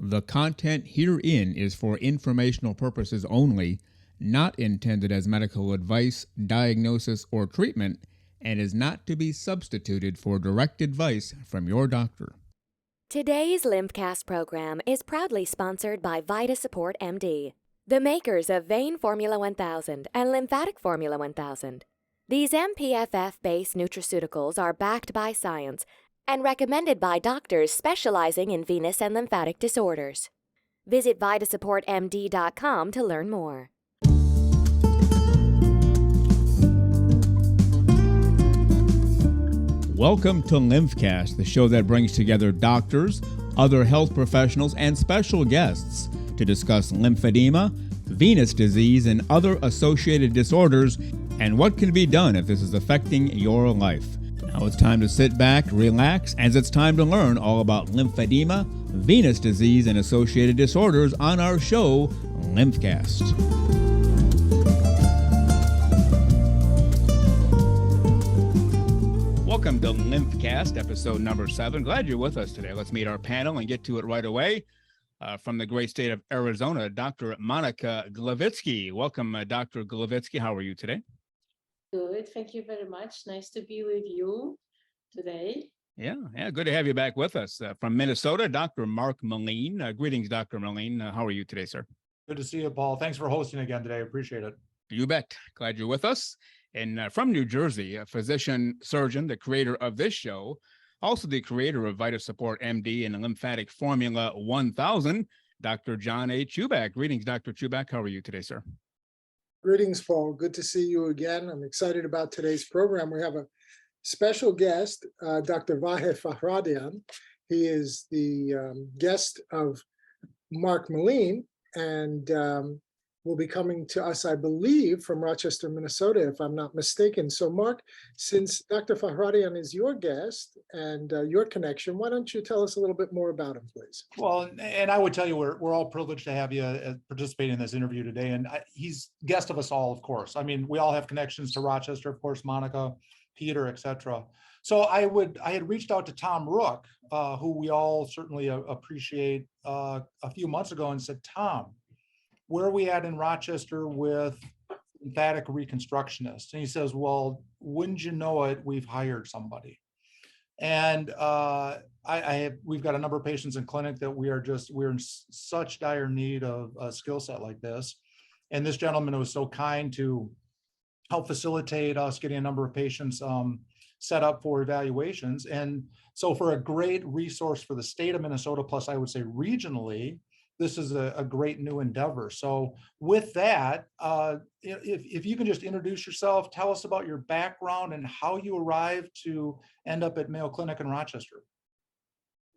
The content herein is for informational purposes only, not intended as medical advice, diagnosis, or treatment, and is not to be substituted for direct advice from your doctor. Today's LymphCast program is proudly sponsored by Vita Support MD, the makers of Vein Formula 1000 and Lymphatic Formula 1000. These MPFF-based nutraceuticals are backed by science and recommended by doctors specializing in venous and lymphatic disorders. Visit vitasupportmd.com to learn more. Welcome to LymphCast, the show that brings together doctors, other health professionals, and special guests to discuss lymphedema, venous disease, and other associated disorders, and what can be done if this is affecting your life. Now it's time to sit back, relax, as it's time to learn all about lymphedema, venous disease, and associated disorders on our show, LymphCast. Welcome to LymphCast, episode number 7. Glad you're with us today. Let's meet our panel and get to it right away. From the great state of Arizona, Dr. Monika Gloviczki. Welcome, Dr. Gloviczki. How are you today? Good. Thank you very much. Nice to be with you today. Yeah, good to have you back with us. From Minnesota, Dr. Mark Melin. Greetings, Dr. Melin. How are you today, sir? Good to see you, Paul. Thanks for hosting again today. Appreciate it. You bet. Glad you're with us. And from New Jersey, a physician surgeon, the creator of this show, also the creator of Vita Support MD and Lymphatic Formula 1000, Dr. John A. Chuback. Greetings, Dr. Chuback. How are you today, sir? Greetings, Paul. Good to see you again. I'm excited about today's program. We have a special guest, Dr. Vahe Fahradyan. He is the guest of Mark Melin, and will be coming to us, I believe, from Rochester, Minnesota, if I'm not mistaken. So, Mark, since Dr. Fahradyan is your guest and your connection, why don't you tell us a little bit more about him, please? Well, and I would tell you, we're all privileged to have you participate in this interview today. And he's guest of us all, of course. I mean, we all have connections to Rochester, of course, Monika, Peter, etc. So I had reached out to Tom Rook, who we all certainly appreciate, a few months ago, and said, Tom, where are we at in Rochester with lymphatic reconstructionists? And he says, well, wouldn't you know it, we've hired somebody. And we've got a number of patients in clinic that we're in such dire need of a skill set like this. And this gentleman was so kind to help facilitate us getting a number of patients set up for evaluations. And so for a great resource for the state of Minnesota, plus I would say regionally, this is a great new endeavor. So with that, if you can just introduce yourself, tell us about your background and how you arrived to end up at Mayo Clinic in Rochester.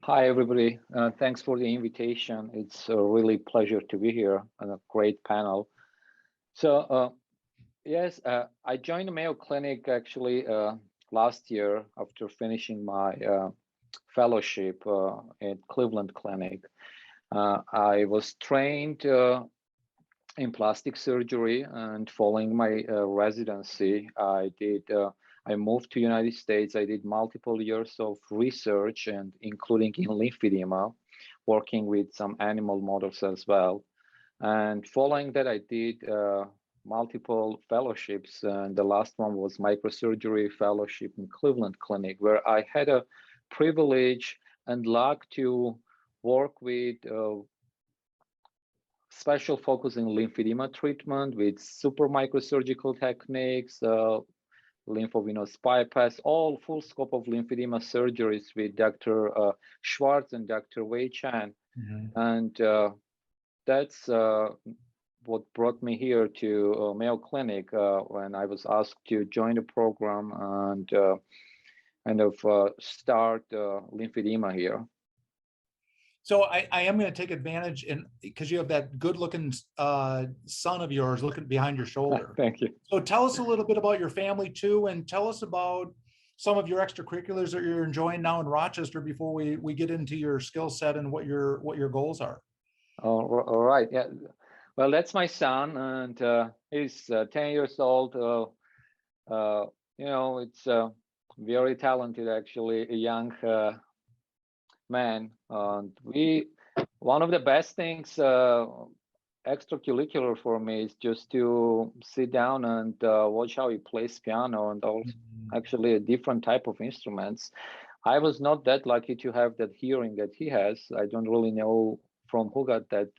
Hi, everybody. Thanks for the invitation. It's a really pleasure to be here on a great panel. So yes, I joined the Mayo Clinic actually last year after finishing my fellowship at Cleveland Clinic. I was trained in plastic surgery, and following my residency, I moved to United States. I did multiple years of research, and including in lymphedema, working with some animal models as well. And following that, I did multiple fellowships, and the last one was microsurgery fellowship in Cleveland Clinic, where I had a privilege and luck to work with special focus in lymphedema treatment with super microsurgical techniques, lymphovenous bypass, all full scope of lymphedema surgeries with Dr. Schwartz and Dr. Wei Chan. Mm-hmm. And that's what brought me here to Mayo Clinic when I was asked to join the program and start lymphedema here. So I am going to take advantage, and because you have that good-looking son of yours looking behind your shoulder. Thank you. So tell us a little bit about your family too, and tell us about some of your extracurriculars that you're enjoying now in Rochester before we get into your skill set and what your goals are. All right. Yeah. Well, that's my son, and he's 10 years old. It's very talented, actually, a young man. And we One of the best things extracurricular for me is just to sit down and watch how he plays piano and also actually a different type of instruments. I was not that lucky to have that hearing that he has. I don't really know from who got that.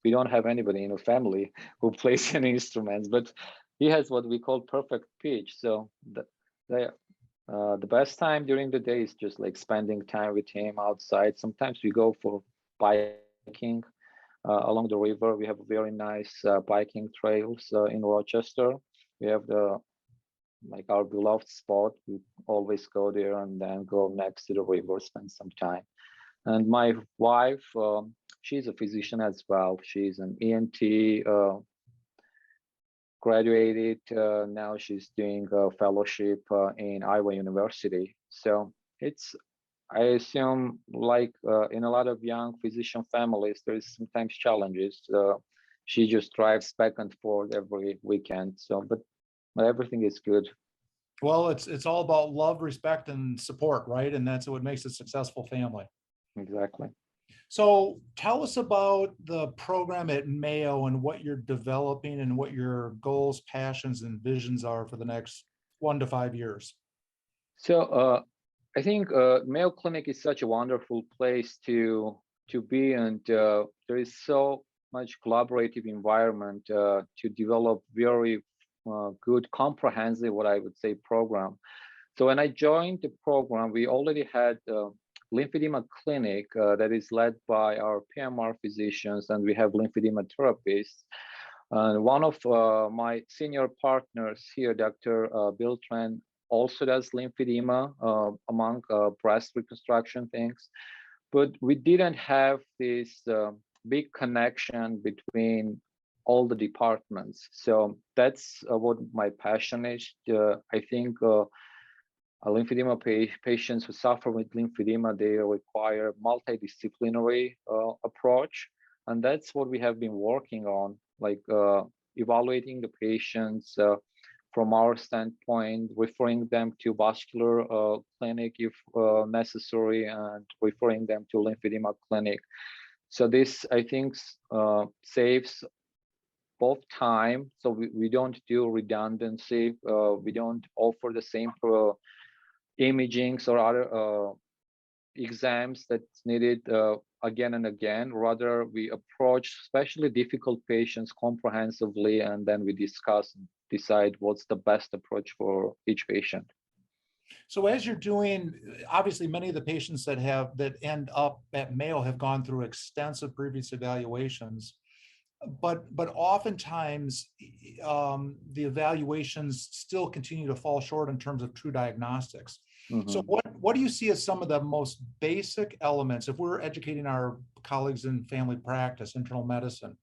We don't have anybody in the family who plays any instruments, but he has what we call perfect pitch. So the best time during the day is just like spending time with him outside. Sometimes we go for biking along the river. We have very nice biking trails in Rochester. We have our beloved spot. We always go there and then go next to the river, spend some time. And my wife, she's a physician as well. She's an ENT, graduated. Now she's doing a fellowship in Iowa University. So I assume like in a lot of young physician families, there is sometimes challenges. She just drives back and forth every weekend. So, but everything is good. Well, it's all about love, respect, and support, right? And that's what makes a successful family. Exactly. So tell us about the program at Mayo and what you're developing and what your goals, passions, and visions are for the next 1 to 5 years. So I think Mayo Clinic is such a wonderful place to be, and there is so much collaborative environment to develop very good, comprehensive, what I would say, program. So when I joined the program, we already had lymphedema clinic that is led by our PMR physicians, and we have lymphedema therapists. And one of my senior partners here, Dr. Biltran, also does lymphedema among breast reconstruction things. But we didn't have this big connection between all the departments. So that's what my passion is. I think lymphedema patients who suffer with lymphedema, they require multidisciplinary approach. And that's what we have been working on, like evaluating the patients from our standpoint, referring them to vascular clinic if necessary, and referring them to lymphedema clinic. So this, I think, saves both time. So we don't do redundancy. We don't offer the same imagings or other exams that's needed again and again. Rather, we approach especially difficult patients comprehensively, and then we discuss and decide what's the best approach for each patient. So as you're doing, obviously many of the patients that end up at Mayo have gone through extensive previous evaluations, but oftentimes the evaluations still continue to fall short in terms of true diagnostics. Mm-hmm. So what do you see as some of the most basic elements if we're educating our colleagues in family practice, internal medicine,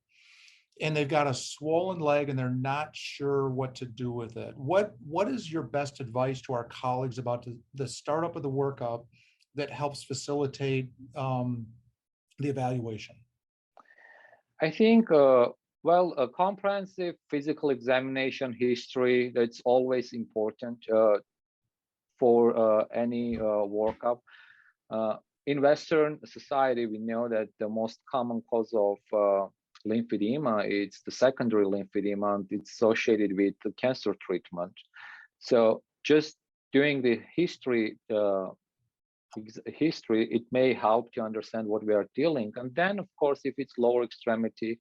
and they've got a swollen leg and they're not sure what to do with it? What is your best advice to our colleagues about the startup of the workup that helps facilitate the evaluation? I think, a comprehensive physical examination history, that's always important for any workup. In Western society, we know that the most common cause of lymphedema is the secondary lymphedema, and it's associated with the cancer treatment. So just doing the history, it may help to understand what we are dealing. And then, of course, if it's lower extremity,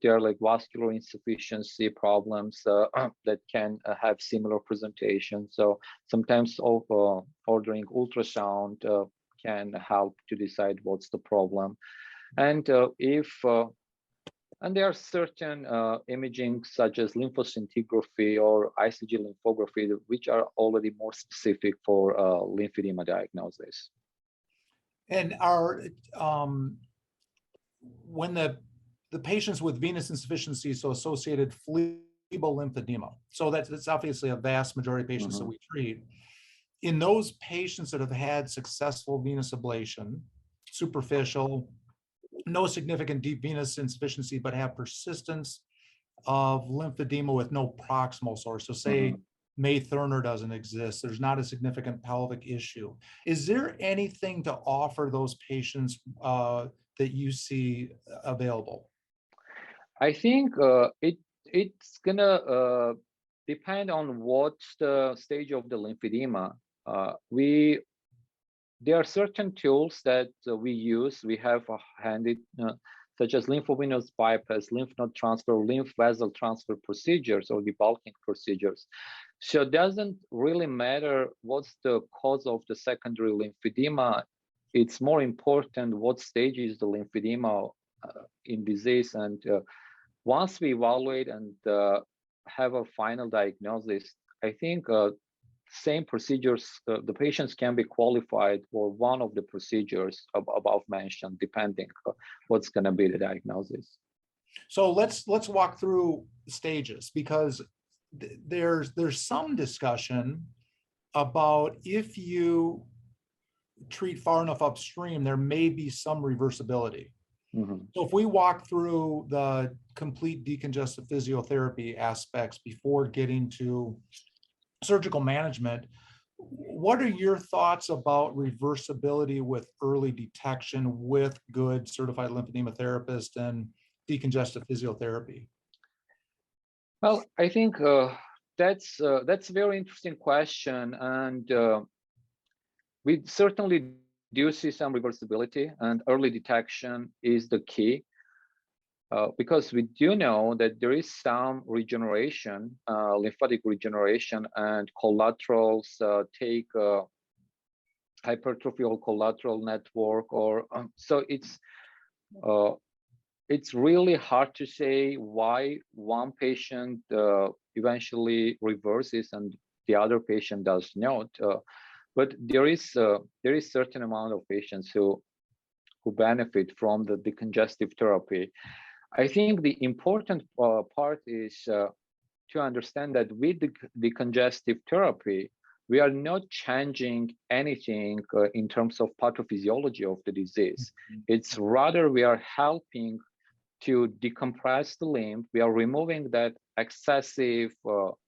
there are like vascular insufficiency problems that can have similar presentation. So sometimes ordering ultrasound can help to decide what's the problem. And and there are certain imaging such as lymphoscintigraphy or ICG lymphography, which are already more specific for lymphedema diagnosis. And when the patients with venous insufficiency, so associated phlebitic lymphedema, so that's obviously a vast majority of patients that we treat. In those patients that have had successful venous ablation, superficial, no significant deep venous insufficiency, but have persistence of lymphedema with no proximal source. So say May Thurner doesn't exist, there's not a significant pelvic issue. Is there anything to offer those patients that you see available? I think it's gonna depend on what's the stage of the lymphedema. There are certain tools that we use. We have handy, such as lymphovenous bypass, lymph node transfer, lymph vessel transfer procedures, or debulking procedures. So it doesn't really matter what's the cause of the secondary lymphedema. It's more important what stage is the lymphedema in disease. And once we evaluate and have a final diagnosis, I think same procedures, the patients can be qualified for one of the procedures above mentioned, depending what's going to be the diagnosis. So let's walk through stages, because there's some discussion about if you treat far enough upstream, there may be some reversibility. So if we walk through the complete decongestive physiotherapy aspects before getting to surgical management, what are your thoughts about reversibility with early detection with good certified lymphedema therapist and decongestive physiotherapy? Well, I think that's a very interesting question, and we certainly do see some reversibility, and early detection is the key. Because we do know that there is some regeneration, lymphatic regeneration, and collaterals take hypertrophy or collateral network, or so it's really hard to say why one patient eventually reverses and the other patient does not. But there is certain amount of patients who benefit from the decongestive therapy. I think the important part is to understand that with the decongestive therapy, we are not changing anything in terms of pathophysiology of the disease. It's rather we are helping to decompress the lymph. We are removing that excessive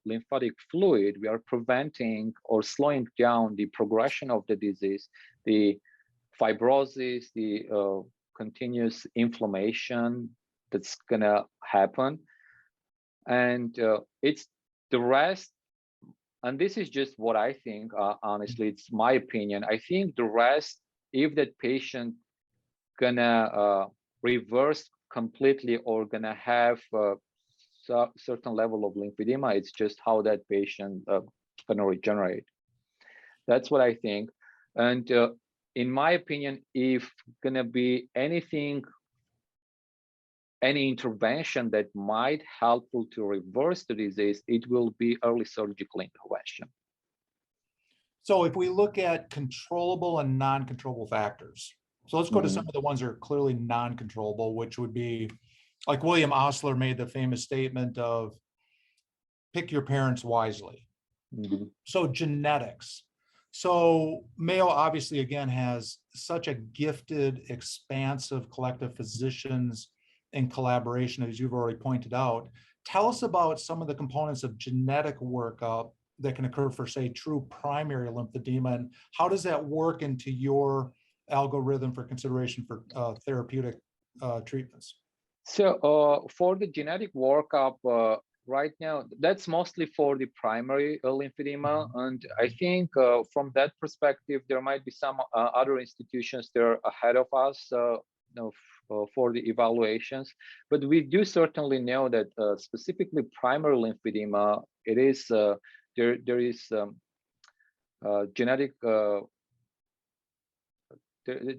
lymphatic fluid. We are preventing or slowing down the progression of the disease, the fibrosis, the continuous inflammation that's gonna happen. And it's the rest, and this is just what I think, honestly, it's my opinion. I think the rest, if that patient gonna reverse completely or gonna have a certain level of lymphedema, it's just how that patient gonna regenerate. That's what I think. And in my opinion, if gonna be anything, any intervention that might helpful to reverse the disease, it will be early surgical intervention. So if we look at controllable and non-controllable factors, so let's go to some of the ones that are clearly non-controllable, which would be like William Osler made the famous statement of pick your parents wisely. So genetics. So Mayo obviously, again, has such a gifted, expansive collective physicians in collaboration, as you've already pointed out. Tell us about some of the components of genetic workup that can occur for, say, true primary lymphedema, and how does that work into your algorithm for consideration for therapeutic treatments? So for the genetic workup, right now, that's mostly for the primary lymphedema. And I think from that perspective, there might be some other institutions that are ahead of us for the evaluations. But we do certainly know that specifically primary lymphedema, it is, there is genetic,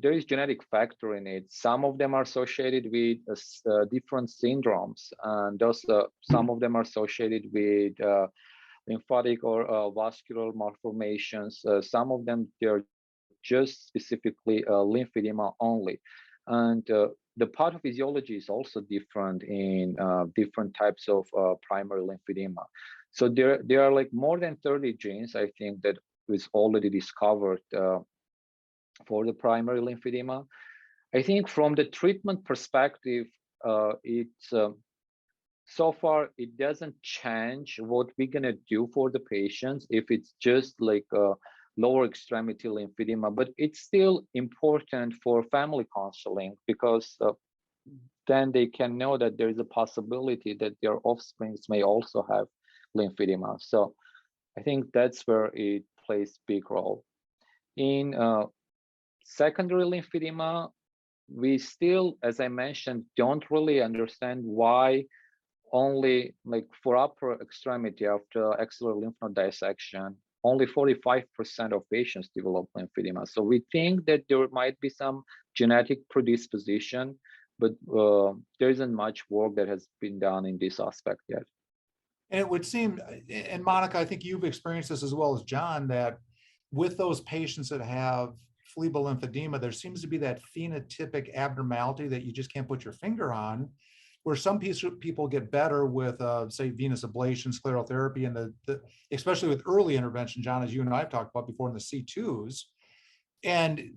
there is genetic factor in it. Some of them are associated with different syndromes, and those some of them are associated with lymphatic or vascular malformations. Some of them, they're just specifically lymphedema only. And the pathophysiology is also different in different types of primary lymphedema. So there are like more than 30 genes, I think, that was already discovered for the primary lymphedema. I think from the treatment perspective, it's so far it doesn't change what we're gonna do for the patients if it's just like lower extremity lymphedema, but it's still important for family counseling because then they can know that there is a possibility that their offsprings may also have lymphedema. So I think that's where it plays big role. In secondary lymphedema, we still, as I mentioned, don't really understand why only like for upper extremity after axillary lymph node dissection, only 45% of patients develop lymphedema. So we think that there might be some genetic predisposition, but there isn't much work that has been done in this aspect yet. And it would seem, and Monika, I think you've experienced this as well as John, that with those patients that have phlebo lymphedema, there seems to be that phenotypic abnormality that you just can't put your finger on, where some people get better with, say, venous ablation, sclerotherapy, and especially with early intervention, John, as you and I have talked about before, in the C2s, and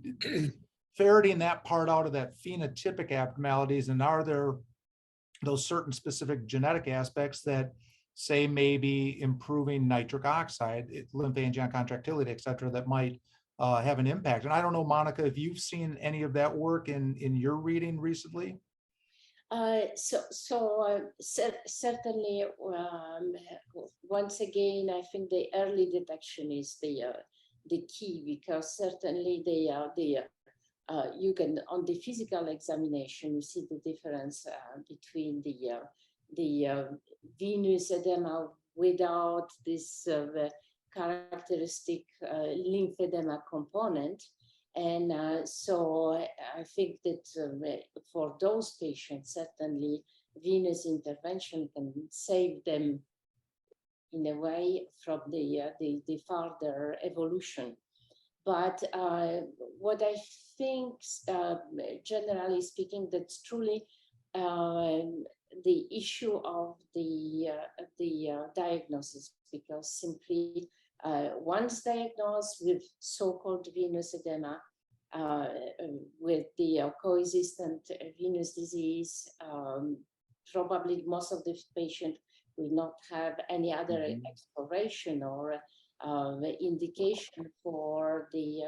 ferreting that part out of that phenotypic abnormalities. And are there those certain specific genetic aspects that say maybe improving nitric oxide, lymphangion contractility, et cetera, that might have an impact? And I don't know, Monika, if you've seen any of that work in your reading recently? Certainly, once again, I think the early detection is the key, because certainly you can, on the physical examination, you see the difference between the venous edema without this characteristic lymphedema component. And so I think that for those patients, certainly venous intervention can save them in a way from the further evolution. But what I think, generally speaking, that's truly the issue of the diagnosis, because simply once diagnosed with so-called venous edema, with the coexistent venous disease, probably most of the patient will not have any other exploration or indication for the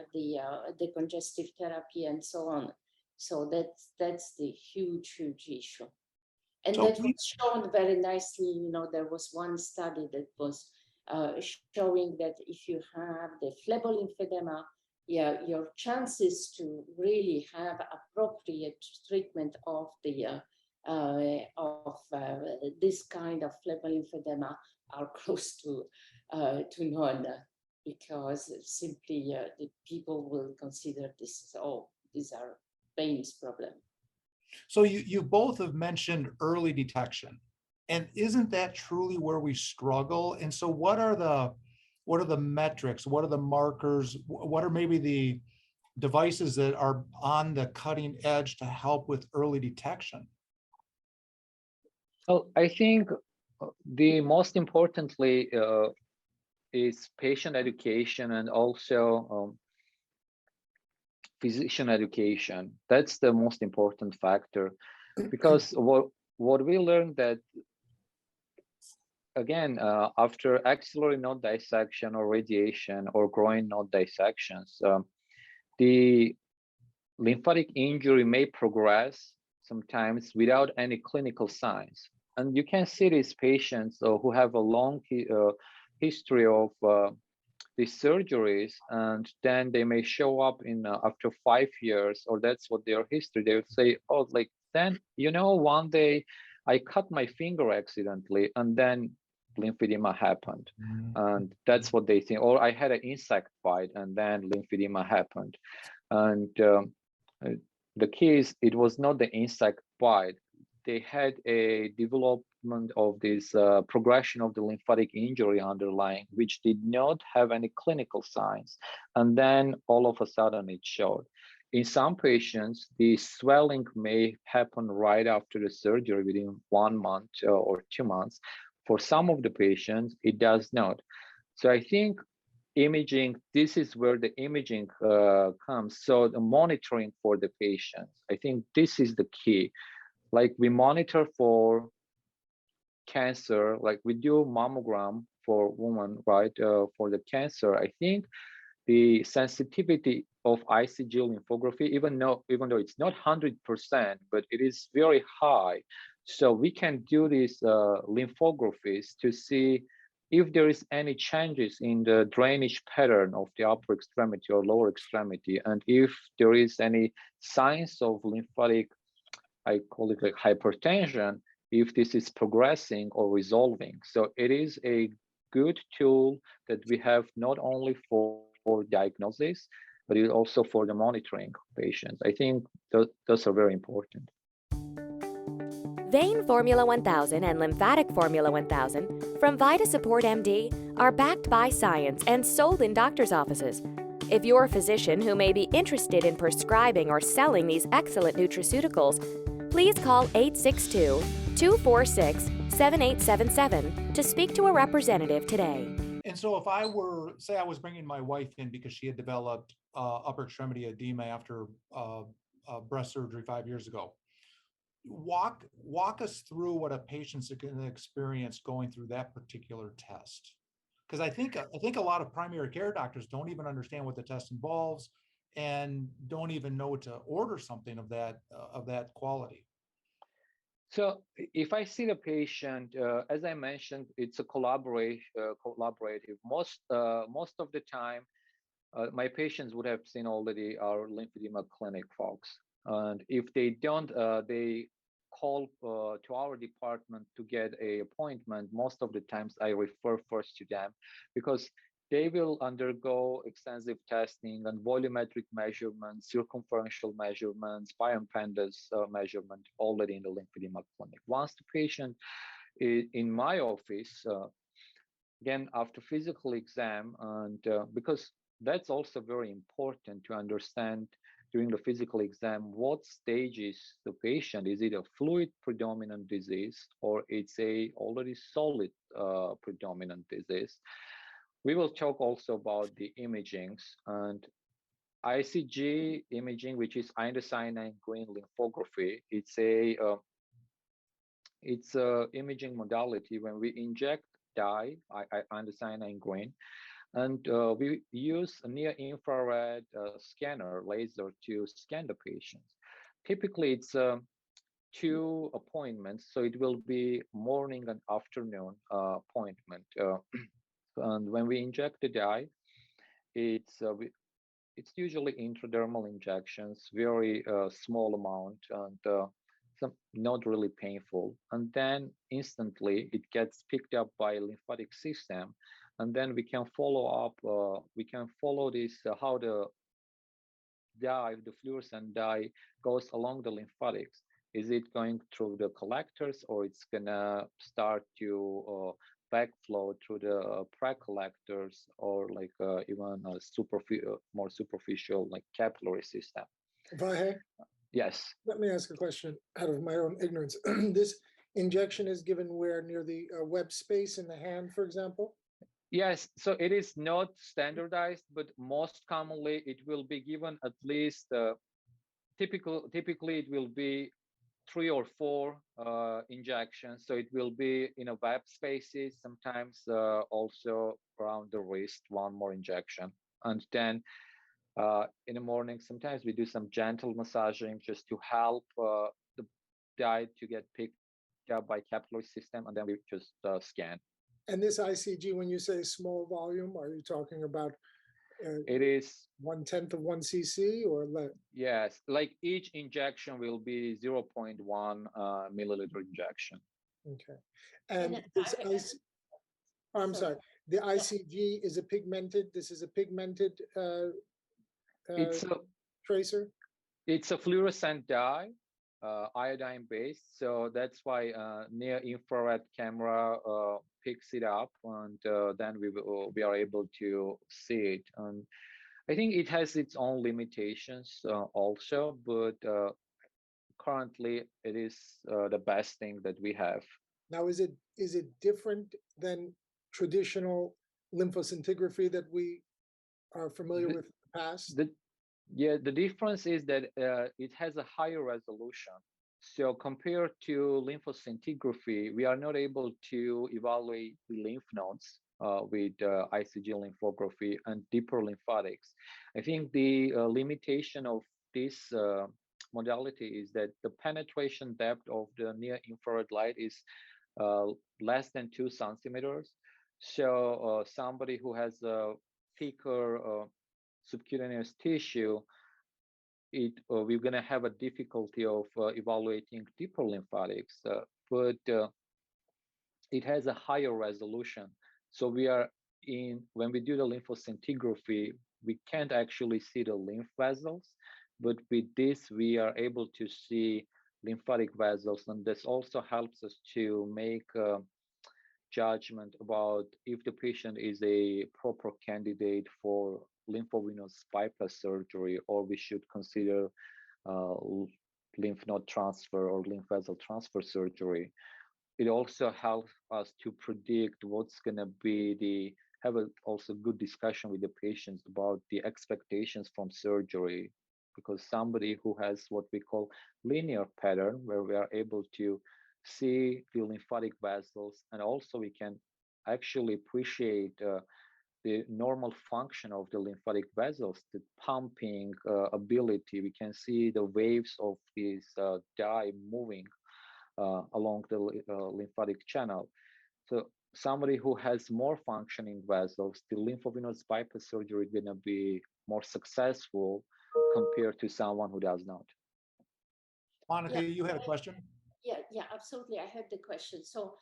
congestive therapy and so on. So that's the huge issue. And that was shown very nicely. You know, there was one study that was showing that if you have the phlebolymphodema, your chances to really have appropriate treatment of this kind of phlebolymphodema are close to none, because simply the people will consider this these are veins problem. So you both have mentioned early detection, and isn't that truly where we struggle? And so what are the metrics? What are the markers? What are maybe the devices that are on the cutting edge to help with early detection? Well, I think the most importantly is patient education and also physician education. That's the most important factor, because what we learned that, again, after axillary node dissection or radiation or groin node dissections, the lymphatic injury may progress sometimes without any clinical signs. And you can see these patients who have a long history of these surgeries, and then they may show up in after 5 years, or that's what their history. They would say, oh, like, then, you know, one day I cut my finger accidentally, and then lymphedema happened. And that's what they think. Or I had an insect bite, and then lymphedema happened. And the key is, it was not the insect bite. They had a development of this progression of the lymphatic injury underlying, which did not have any clinical signs. And then all of a sudden it showed. In some patients, the swelling may happen right after the surgery within 1 month or 2 months. For some of the patients, it does not. So I think imaging, this is where the imaging comes. So the monitoring for the patients, I think this is the key. Like, we monitor for cancer, like we do mammogram for women, right, for the cancer. I think the sensitivity of ICG lymphography, even though it's not 100%, but it is very high. So we can do these lymphographies to see if there is any changes in the drainage pattern of the upper extremity or lower extremity, and if there is any signs of lymphatic, I call it like hypertension, if this is progressing or resolving. So it is a good tool that we have not only for diagnosis, but also for the monitoring patients. I think those are very important. Vein Formula 1000 and Lymphatic Formula 1000 from Vita Support MD are backed by science and sold in doctors' offices. If you're a physician who may be interested in prescribing or selling these excellent nutraceuticals, please call 862-246-7877 to speak to a representative today. And so if I were, say I was bringing my wife in because she had developed upper extremity edema after breast surgery 5 years ago, walk us through what a patient's going to experience going through that particular test. Because I think a lot of primary care doctors don't even understand what the test involves and don't even know to order something of that quality. So if I see the patient, as I mentioned, it's a collaborative. Most of the time, my patients would have seen already our lymphedema clinic folks. And if they don't, they call to our department to get an appointment. Most of the times I refer first to them because they will undergo extensive testing and volumetric measurements, circumferential measurements, bioimpedances measurement already in the lymphedema clinic. Once the patient is in my office, again, after physical exam, and because that's also very important to understand during the physical exam, what stage is the patient? Is it a fluid predominant disease or it's a already solid predominant disease? We will talk also about the imagings and ICG imaging, which is indocyanine green lymphography. It's a imaging modality when we inject dye, indocyanine green, and we use a near-infrared scanner laser to scan the patients. Typically, it's 2 appointments, so it will be morning and afternoon appointment. And when we inject the dye, it's usually intradermal injections, very small amount, and not really painful. And then instantly it gets picked up by lymphatic system. And then we can follow up, we can follow this, how the dye, the fluorescent dye goes along the lymphatics. Is it going through the collectors or it's gonna start to backflow through the pre-collectors or like even a more superficial like capillary system? Vahe, Yes. let me ask a question out of my own ignorance. This injection is given where, near the web space in the hand, for example? Yes, so it is not standardized, but most commonly it will be given at least, typically it will be 3 or 4 injections. So it will be in a web spaces, sometimes also around the wrist, 1 more injection. And then in the morning, sometimes we do some gentle massaging just to help the dye to get picked up by capillary system, and then we just scan. And this ICG, when you say small volume, are you talking about it is 1/10 of 1 cc or less? Yes, like each injection will be 0.1 milliliter injection. Okay. And this I'm sorry, the ICG is a pigmented, this is a pigmented tracer? It's a fluorescent dye, iodine based. So that's why near infrared camera picks it up, and then we are able to see it. And I think it has its own limitations also, but currently it is the best thing that we have. Now, is it different than traditional lymphoscintigraphy that we are familiar with in the past? The difference is that it has a higher resolution. So compared to lymphoscintigraphy, we are not able to evaluate the lymph nodes. with ICG lymphography and deeper lymphatics. I think the limitation of this modality is that the penetration depth of the near infrared light is less than 2 centimeters. So somebody who has a thicker subcutaneous tissue, we're going to have a difficulty of evaluating deeper lymphatics, but it has a higher resolution. So when we do the lymphoscintigraphy, we can't actually see the lymph vessels, but with this, we are able to see lymphatic vessels, and this also helps us to make a judgment about if the patient is a proper candidate for lymphovenous bypass surgery, or we should consider lymph node transfer or lymph vessel transfer surgery. It also helps us to predict what's going to be have also good discussion with the patients about the expectations from surgery, because somebody who has what we call linear pattern, where we are able to see the lymphatic vessels, and also we can actually appreciate the normal function of the lymphatic vessels, the pumping ability. We can see the waves of this dye moving along the lymphatic channel. So somebody who has more functioning vessels, the lymphovenous bypass surgery is going to be more successful compared to someone who does not. Monica, you had a question? Yeah, absolutely. I had the question. So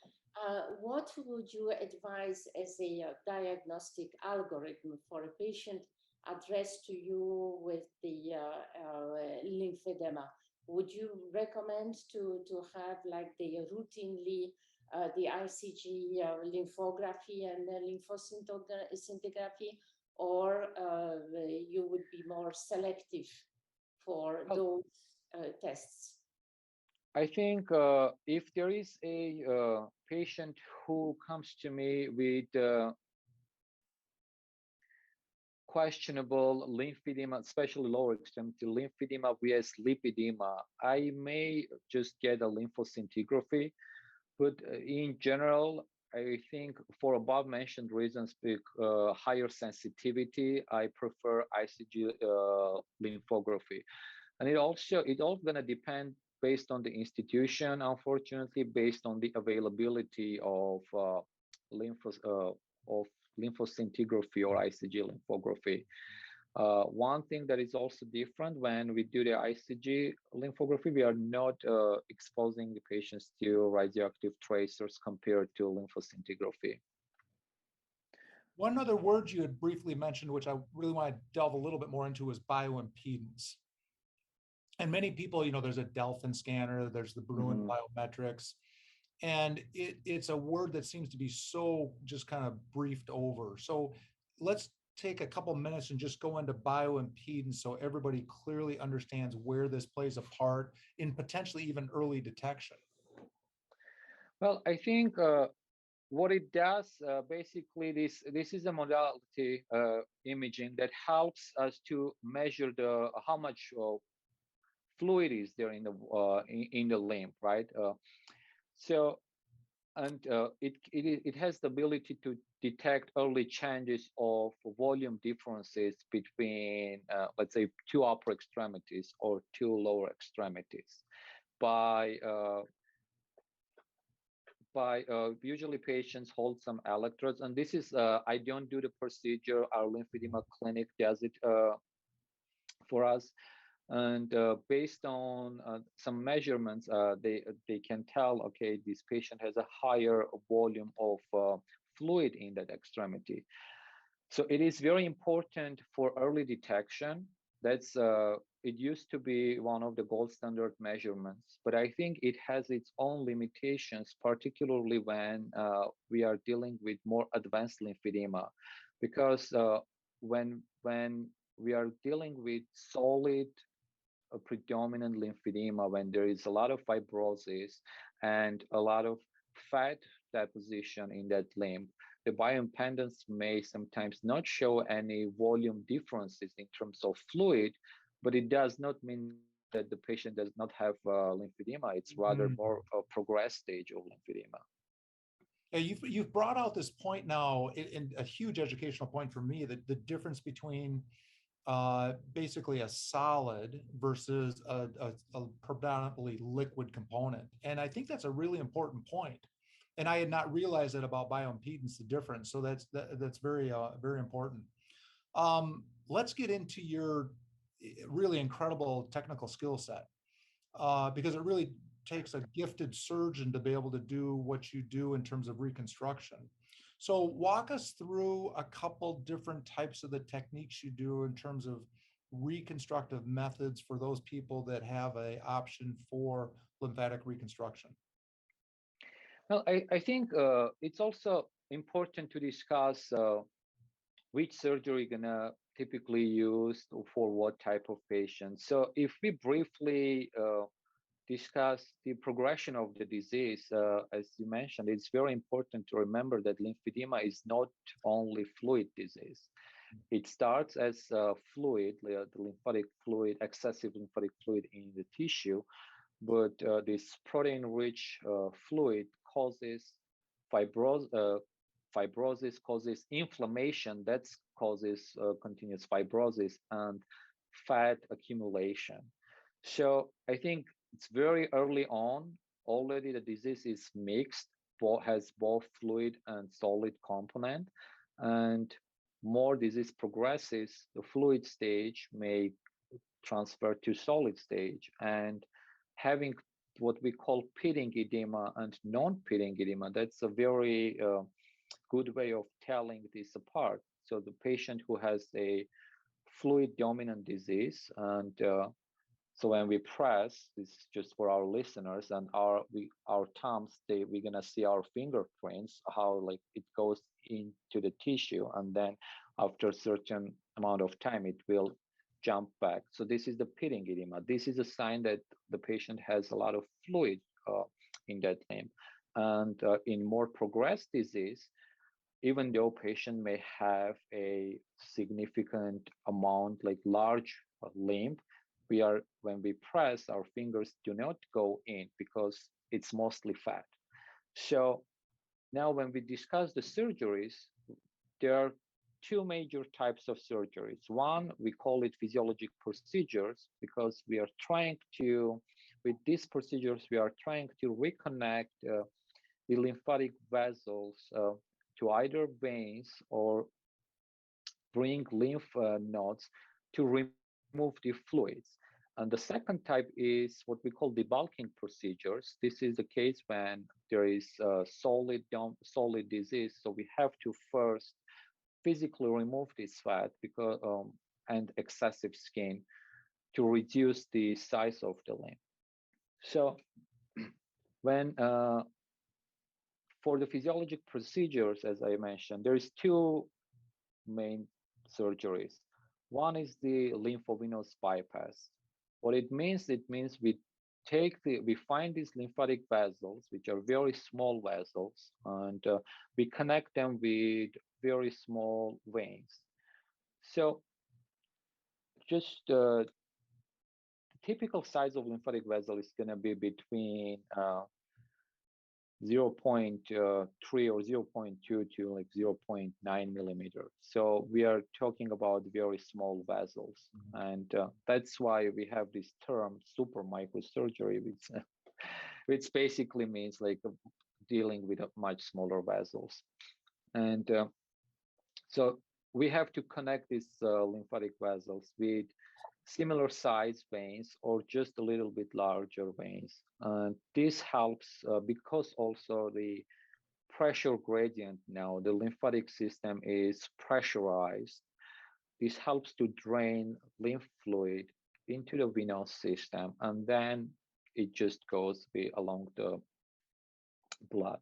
what would you advise as a diagnostic algorithm for a patient addressed to you with the lymphedema? Would you recommend to have like the routinely the ICG lymphography and the lymphoscintigraphy, or you would be more selective for those tests? I think if there is a patient who comes to me with questionable lymphedema, especially lower extremity lymphedema vs lipedema, I may just get a lymphoscintigraphy. But in general, I think for above mentioned reasons, higher sensitivity, I prefer ICG lymphography. And it all going to depend based on the institution, unfortunately, based on the availability of lymphoscintigraphy or ICG lymphography. One thing that is also different when we do the ICG lymphography, we are not exposing the patients to radioactive tracers compared to lymphoscintigraphy. One other word you had briefly mentioned, which I really want to delve a little bit more into, is bioimpedance. And many people, there's a Delphin scanner, there's the Bruin biometrics, and it's a word that seems to be so just kind of briefed over. So let's take a couple minutes and just go into bioimpedance so everybody clearly understands where this plays a part in potentially even early detection. Well, I think what it does, basically, this is a modality imaging that helps us to measure how much fluid is there in the lymph, right? It has the ability to detect early changes of volume differences between, let's say, 2 upper extremities or 2 lower extremities by usually patients hold some electrodes, and this is I don't do the procedure. Our lymphedema clinic does it for us. And based on some measurements, they can tell, okay, this patient has a higher volume of fluid in that extremity. So it is very important for early detection. That's it used to be one of the gold standard measurements, but I think it has its own limitations, particularly when we are dealing with more advanced lymphedema, because when we are dealing with solid predominant lymphedema, when there is a lot of fibrosis and a lot of fat deposition in that lymph, the bioimpedance may sometimes not show any volume differences in terms of fluid, but it does not mean that the patient does not have lymphedema. It's rather more a progressed stage of lymphedema. Yeah, you've brought out this point now, in a huge educational point for me, that the difference between basically a solid versus a predominantly liquid component. And I think that's a really important point. And I had not realized that about bioimpedance, the difference. So that's very, very important. Let's get into your really incredible technical skill set, because it really takes a gifted surgeon to be able to do what you do in terms of reconstruction. So walk us through a couple different types of the techniques you do in terms of reconstructive methods for those people that have an option for lymphatic reconstruction. Well, I think it's also important to discuss which surgery gonna typically use for what type of patient. So if we briefly discuss the progression of the disease, as you mentioned, it's very important to remember that lymphedema is not only fluid disease. It starts as fluid, the lymphatic fluid, excessive lymphatic fluid in the tissue, but this protein-rich fluid causes fibrosis, causes inflammation, that causes continuous fibrosis and fat accumulation. So I think it's very early on, already the disease is mixed, has both fluid and solid component. And more disease progresses, the fluid stage may transfer to solid stage. And having what we call pitting edema and non-pitting edema, that's a very good way of telling this apart. So the patient who has a fluid dominant disease, and so when we press, this is just for our listeners, and our thumbs, we're gonna see our fingerprints, how like it goes into the tissue, and then after a certain amount of time, it will jump back. So this is the pitting edema. This is a sign that the patient has a lot of fluid in that limb. And in more progressed disease, even though patient may have a significant amount, like large limb, when we press, our fingers do not go in because it's mostly fat. So now when we discuss the surgeries, there are two major types of surgeries. One, we call it physiologic procedures because with these procedures, we are trying to reconnect the lymphatic vessels to either veins or bring lymph nodes to remove the fluids. And the second type is what we call debulking procedures. This is the case when there is solid disease. So we have to first physically remove this fat and excessive skin to reduce the size of the limb. So when for the physiologic procedures, as I mentioned, there is two main surgeries. One is the lymphovenous bypass. What it means we find these lymphatic vessels, which are very small vessels, and we connect them with very small veins. So just the typical size of lymphatic vessel is going to be between 0.3 or 0.2 to like 0.9 millimeters. So we are talking about very small vessels. And that's why we have this term super microsurgery, which basically means like dealing with much smaller vessels. And so we have to connect these lymphatic vessels with similar size veins or just a little bit larger veins. And this helps because also the pressure gradient now, the lymphatic system is pressurized. This helps to drain lymph fluid into the venous system, and then it just goes along the blood.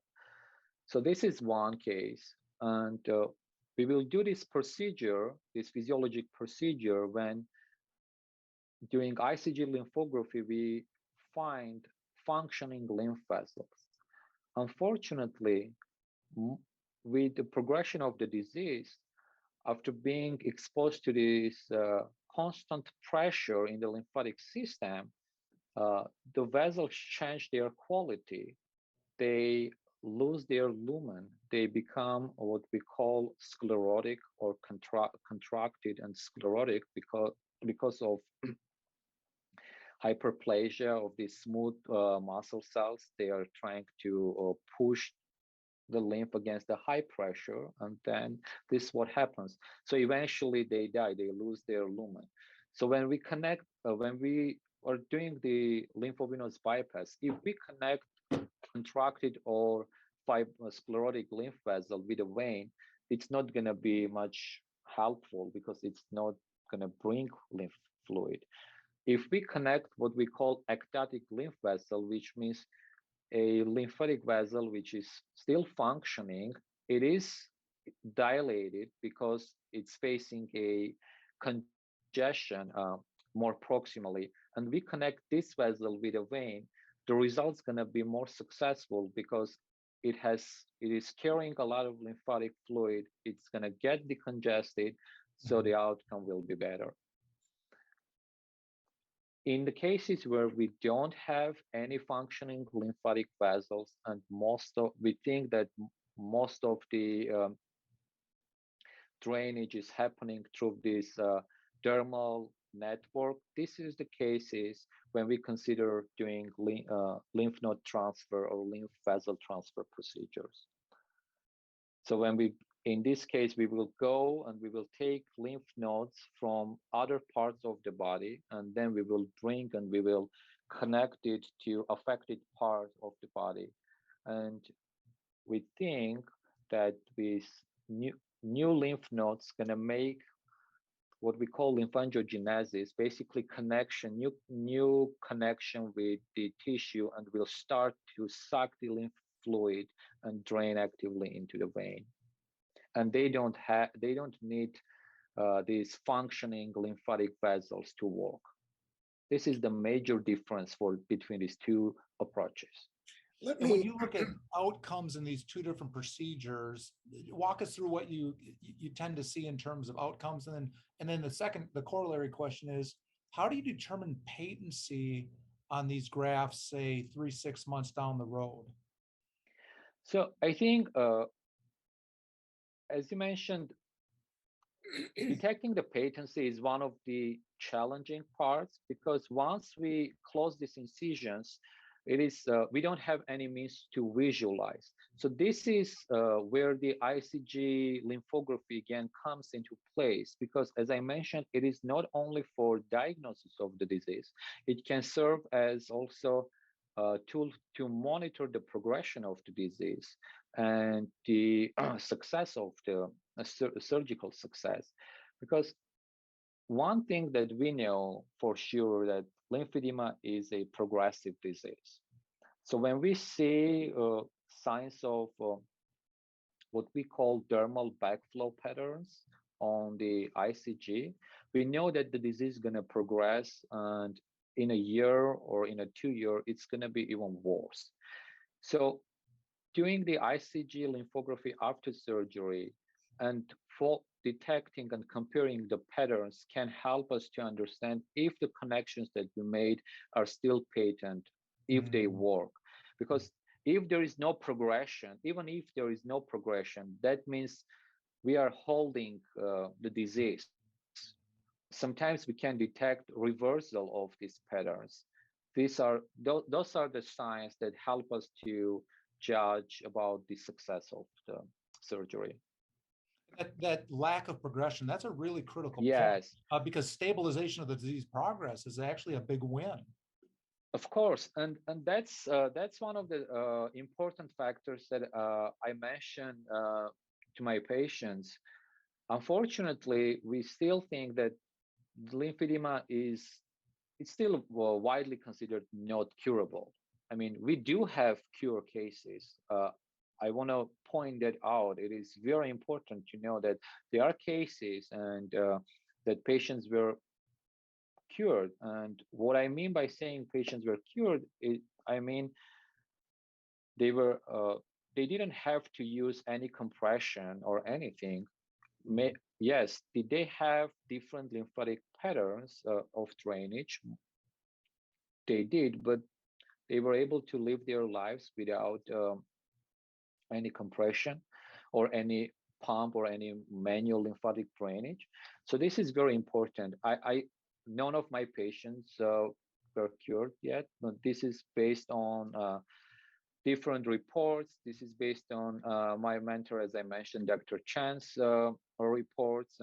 So this is one case. And we will do this procedure, this physiologic procedure, when during ICG lymphography, we find functioning lymph vessels. Unfortunately, with the progression of the disease, after being exposed to this constant pressure in the lymphatic system, the vessels change their quality. They lose their lumen, they become what we call sclerotic or contracted and sclerotic because of hyperplasia of these smooth muscle cells. They are trying to push the lymph against the high pressure, and then this is what happens. So eventually they die, they lose their lumen. So when we connect, when we are doing the lymphovenous bypass, if we connect contracted or sclerotic lymph vessel with a vein, it's not going to be much helpful because it's not going to bring lymph fluid. If we connect what we call ectatic lymph vessel, which means a lymphatic vessel which is still functioning, it is dilated because it's facing a congestion more proximally, and we connect this vessel with a vein, the result's going to be more successful because it is carrying a lot of lymphatic fluid. It's going to get decongested, so the outcome will be better. In the cases where we don't have any functioning lymphatic vessels, and we think that most of the drainage is happening through this dermal network, this is the cases when we consider doing lymph node transfer or lymph vessel transfer procedures. So in this case, we will go and we will take lymph nodes from other parts of the body, and then we will bring and we will connect it to affected part of the body. And we think that with new lymph nodes gonna make what we call lymphangiogenesis, basically new connection with the tissue, and will start to suck the lymph fluid and drain actively into the vein. And they don't need these functioning lymphatic vessels to work. This is the major difference between these two approaches. And when you look at outcomes in these two different procedures, walk us through what you tend to see in terms of outcomes, and then the corollary question is, how do you determine patency on these graphs, say 3-6 months down the road? So I think, as you mentioned, detecting the patency is one of the challenging parts, because once we close these incisions, we don't have any means to visualize. So this is where the ICG lymphography again comes into place, because as I mentioned, it is not only for diagnosis of the disease, it can serve as also a tool to monitor the progression of the disease and the success of the surgical success. Because one thing that we know for sure, that lymphedema is a progressive disease. So when we see signs of what we call dermal backflow patterns on the ICG, we know that the disease is going to progress, and in a year or in a 2 year, it's going to be even worse. So doing the ICG lymphography after surgery and for detecting and comparing the patterns can help us to understand if the connections that we made are still patent, if they work. Because if there is no progression, even if there is no progression, that means we are holding the disease. Sometimes we can detect reversal of these patterns. Those are the signs that help us to judge about the success of the surgery. That lack of progression, that's a really critical yes point, because stabilization of the disease progress is actually a big win. Of course, and that's one of the important factors that I mentioned to my patients. Unfortunately, we still think that lymphedema is still widely considered not curable. I mean, we do have cure cases. I want to point that out. It is very important to know that there are cases and that patients were cured. And what I mean by saying patients were cured is, I mean, they didn't have to use any compression or anything. Yes, did they have different lymphatic patterns of drainage? They did, but they were able to live their lives without any compression or any pump or any manual lymphatic drainage. So this is very important. None of my patients were cured yet, but this is based on different reports. This is based on my mentor, as I mentioned, Dr. Chan's reports.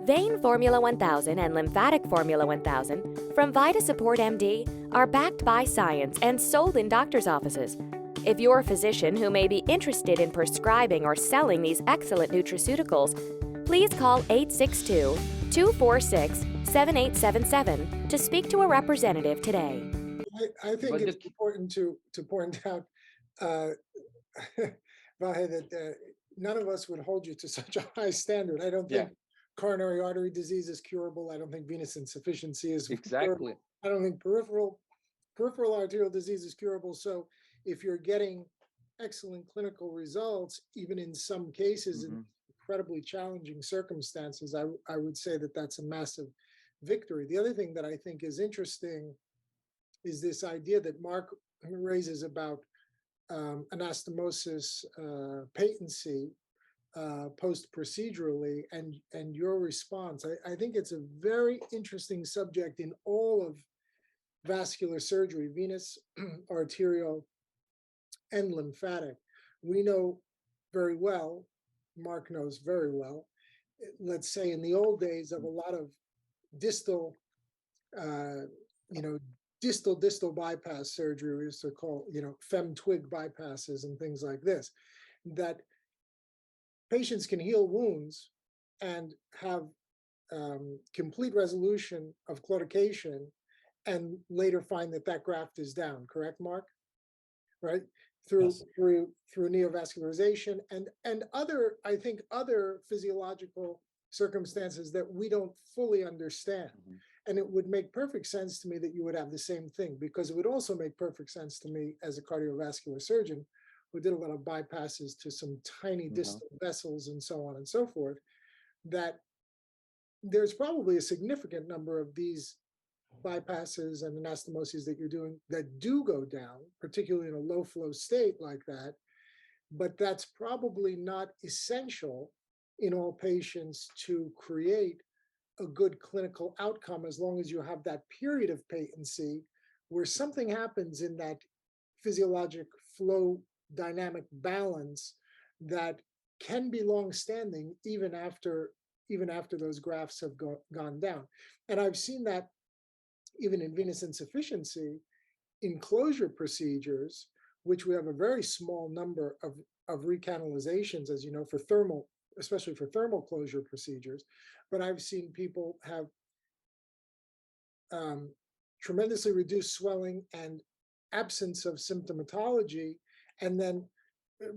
Vein Formula 1000 and Lymphatic Formula 1000 from Vita Support MD are backed by science and sold in doctors' offices. If you're a physician who may be interested in prescribing or selling these excellent nutraceuticals, please call 862-246-7877 to speak to a representative today. I think it's important to point out, Vahe, that none of us would hold you to such a high standard. I don't think coronary artery disease is curable. I don't think venous insufficiency is exactly curable. I don't think peripheral arterial disease is curable. So if you're getting excellent clinical results, even in some cases in incredibly challenging circumstances, I would say that that's a massive victory. The other thing that I think is interesting is this idea that Mark raises about anastomosis patency post-procedurally and your response. I think it's a very interesting subject in all of vascular surgery, venous, arterial, and lymphatic. We know very well, Mark knows very well, let's say in the old days of a lot of distal, distal bypass surgery, we used to call, fem-twig bypasses and things like this, that patients can heal wounds and have complete resolution of claudication and later find that graft is down, correct, Mark? Right? Through neovascularization and other, I think, other physiological circumstances that we don't fully understand. And it would make perfect sense to me that you would have the same thing, because it would also make perfect sense to me as a cardiovascular surgeon who did a lot of bypasses to some tiny distal vessels and so on and so forth, that there's probably a significant number of these bypasses and anastomoses that you're doing that do go down, particularly in a low flow state like that. But that's probably not essential in all patients to create a good clinical outcome, as long as you have that period of patency where something happens in that physiologic flow dynamic balance that can be long-standing even after those grafts have gone down. And I've seen that even in venous insufficiency, in closure procedures, which we have a very small number of recanalizations, as you know, for thermal, especially for thermal closure procedures. But I've seen people have tremendously reduced swelling and absence of symptomatology, and then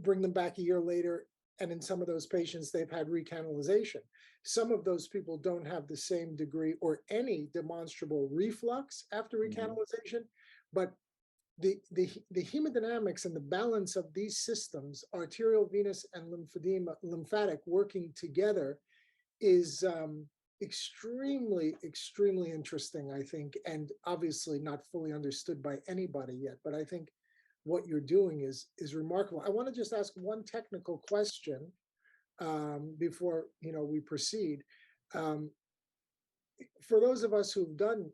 bring them back a year later. And in some of those patients, they've had recanalization. Some of those people don't have the same degree or any demonstrable reflux after recanalization, but the hemodynamics and the balance of these systems, arterial, venous, and lymphedema, lymphatic, working together is extremely, extremely interesting, I think, and obviously not fully understood by anybody yet. But I think what you're doing is remarkable. I want to just ask one technical question before we proceed. For those of us who've done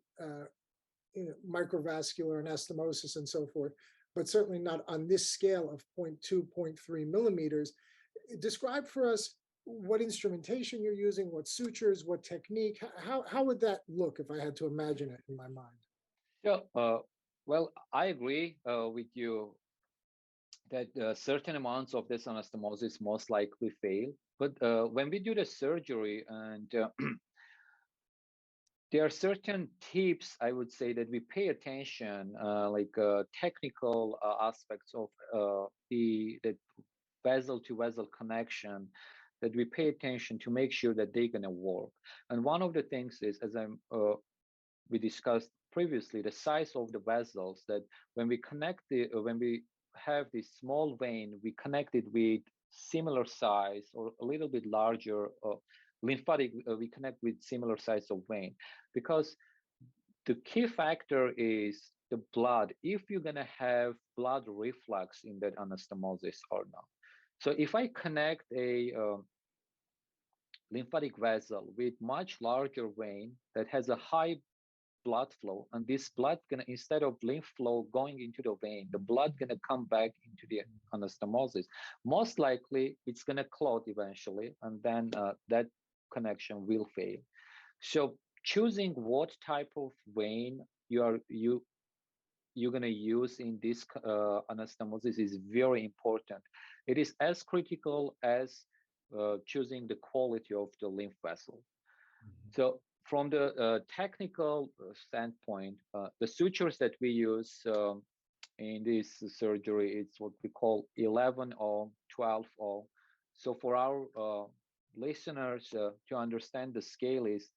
microvascular anastomosis and so forth, but certainly not on this scale of 0.2, 0.3 millimeters, describe for us what instrumentation you're using, what sutures, what technique. How would that look if I had to imagine it in my mind? Yeah, well, I agree with you that certain amounts of this anastomosis most likely fail. But when we do the surgery, and there are certain tips, I would say, that we pay attention, like technical aspects of the vessel-to-vessel connection, that we pay attention to make sure that they're gonna work. And one of the things is, as we discussed previously, the size of the vessels, that when we when we have this small vein, we connect it with similar size or a little bit larger lymphatic, we connect with similar size of vein, because the key factor is the blood, if you're going to have blood reflux in that anastomosis or not. So if I connect a lymphatic vessel with much larger vein that has a high blood flow, and this blood gonna, instead of lymph flow going into the vein, the blood gonna come back into the anastomosis. Most likely, it's gonna clot eventually, and then that connection will fail. So choosing what type of vein you're gonna use in this anastomosis is very important. It is as critical as choosing the quality of the lymph vessel. So from the technical standpoint, the sutures that we use in this surgery, it's what we call 11-0, 12-0. So for our listeners to understand the scale is,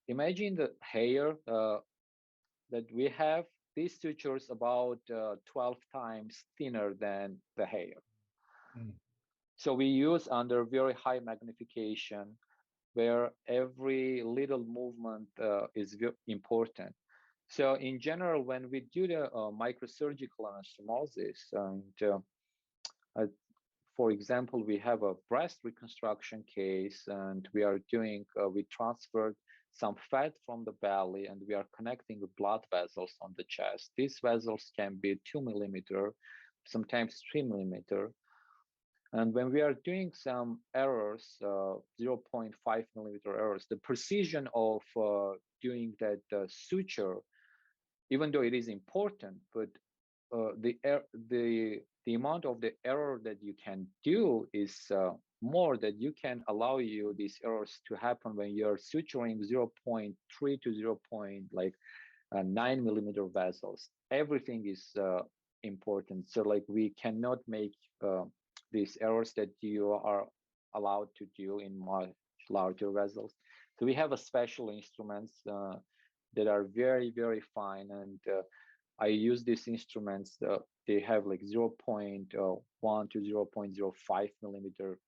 imagine the hair that we have. These sutures about 12 times thinner than the hair. So we use under very high magnification, where every little movement is important. So in general, when we do the microsurgical anastomosis, and for example, we have a breast reconstruction case, and we are doing, we transferred some fat from the belly, and we are connecting the blood vessels on the chest. These vessels can be 2 millimeter, sometimes 3 millimeter. And when we are doing some errors, 0.5 millimeter errors, the precision of doing that suture, even though it is important, but the amount of the error that you can do is more, that you can allow you these errors to happen when you're suturing 0.3 to 0.9 millimeter vessels. Everything is important. So like we cannot make these errors that you are allowed to do in much larger vessels. So we have a special instruments that are very, very fine, and I use these instruments. They have like 0.1 to 0.05 millimeter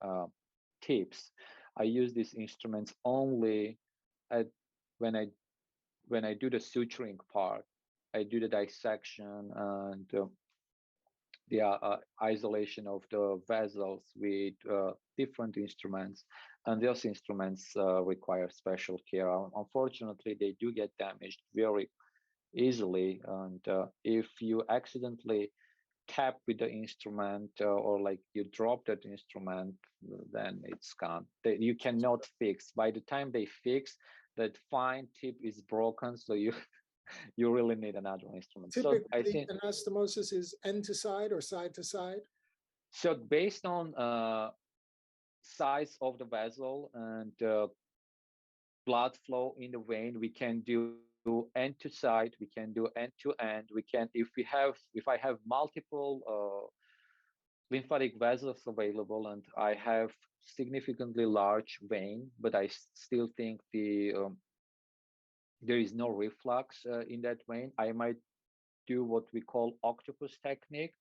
tips. I use these instruments only when I do the suturing part. I do the dissection and the isolation of the vessels with different instruments, and those instruments require special care. Unfortunately, they do get damaged very easily, and if you accidentally tap with the instrument or like you drop that instrument, then it's gone. You cannot fix. By the time they fix, that fine tip is broken, so you really need another instrument. Typically, so I think anastomosis is end to side or side to side. So based on size of the vessel and blood flow in the vein, we can do end to side, we can do end to end. We can, if I have multiple lymphatic vessels available and I have significantly large vein, but I still think there is no reflux in that vein, I might do what we call octopus technique,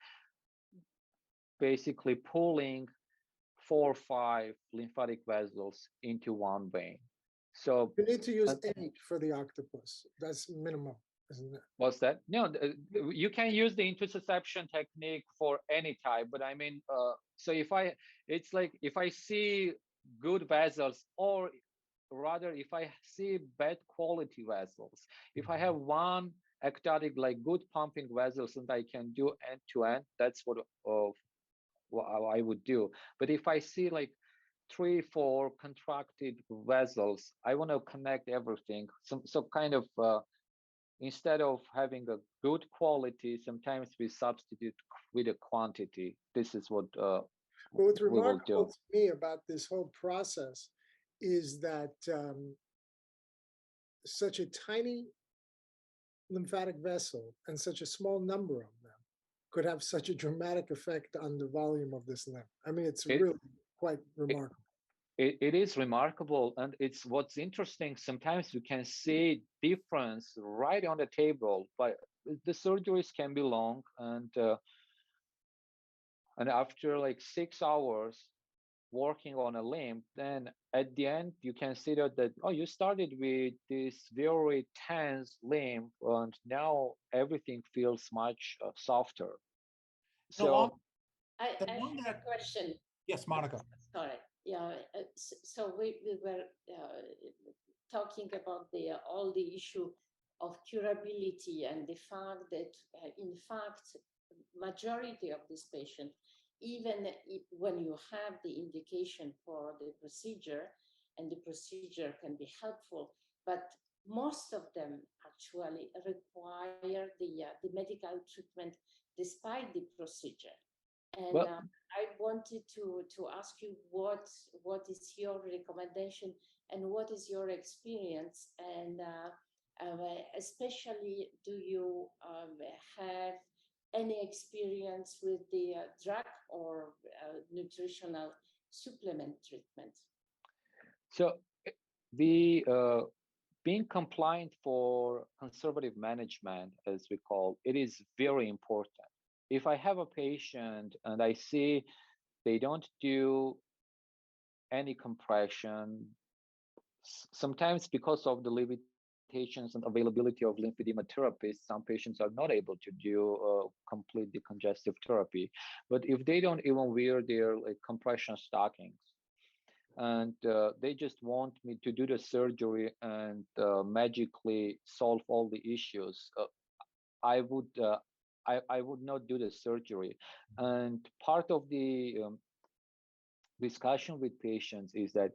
basically pulling 4 or 5 lymphatic vessels into one vein. So you need to use 8 for the octopus. That's minimal, isn't it? What's that? No, you can use the intussusception technique for any type, but I mean, so it's like if I see good vessels, or rather if I see bad quality vessels, if I have one ectatic, like good pumping vessels and I can do end to end, that's what I would do. But if I see like 3, 4 contracted vessels, I want to connect everything. So kind of instead of having a good quality, sometimes we substitute with a quantity. This is what what's we will remarkable do. to me about this whole process is that such a tiny lymphatic vessel and such a small number of them could have such a dramatic effect on the volume of this lymph. I mean, it's really quite remarkable. It is remarkable, and it's what's interesting. Sometimes you can see difference right on the table, but the surgeries can be long, and after like 6 hours, working on a limb, then at the end you consider that, oh, you started with this very tense limb and now everything feels much softer. So I the have one a that, question. yes, Monica. Sorry. Yeah. So we were talking about all the issue of curability and the fact that, in fact, majority of these patients, even when you have the indication for the procedure, and the procedure can be helpful, but most of them actually require the medical treatment despite the procedure. And well, I wanted to ask you what is your recommendation and what is your experience, and especially, do you have any experience with the drug or nutritional supplement treatment? so the being compliant for conservative management, as we call it, is very important. If I have a patient and I see they don't do any compression, sometimes because of the limitations and availability of lymphedema therapists, some patients are not able to do complete decongestive therapy. But if they don't even wear their compression stockings, and they just want me to do the surgery and magically solve all the issues, I would I would not do the surgery. And part of the discussion with patients is that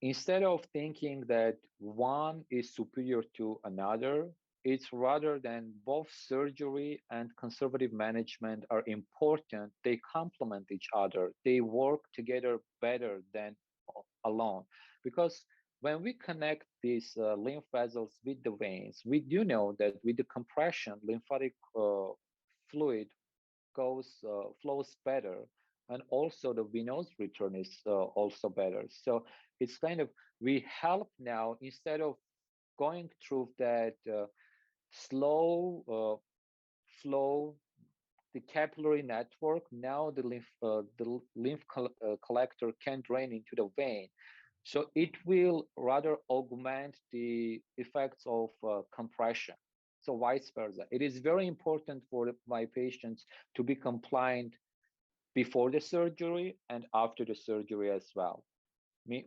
instead of thinking that one is superior to another, it's rather than both surgery and conservative management are important. They complement each other. They work together better than alone. Because when we connect these lymph vessels with the veins, we do know that with the compression, lymphatic fluid flows better, and also the venous return is also better. So it's kind of, we help now, instead of going through that slow flow, the capillary network, now the lymph collector can drain into the vein. So it will rather augment the effects of compression. So vice versa. It is very important for my patients to be compliant before the surgery and after the surgery as well.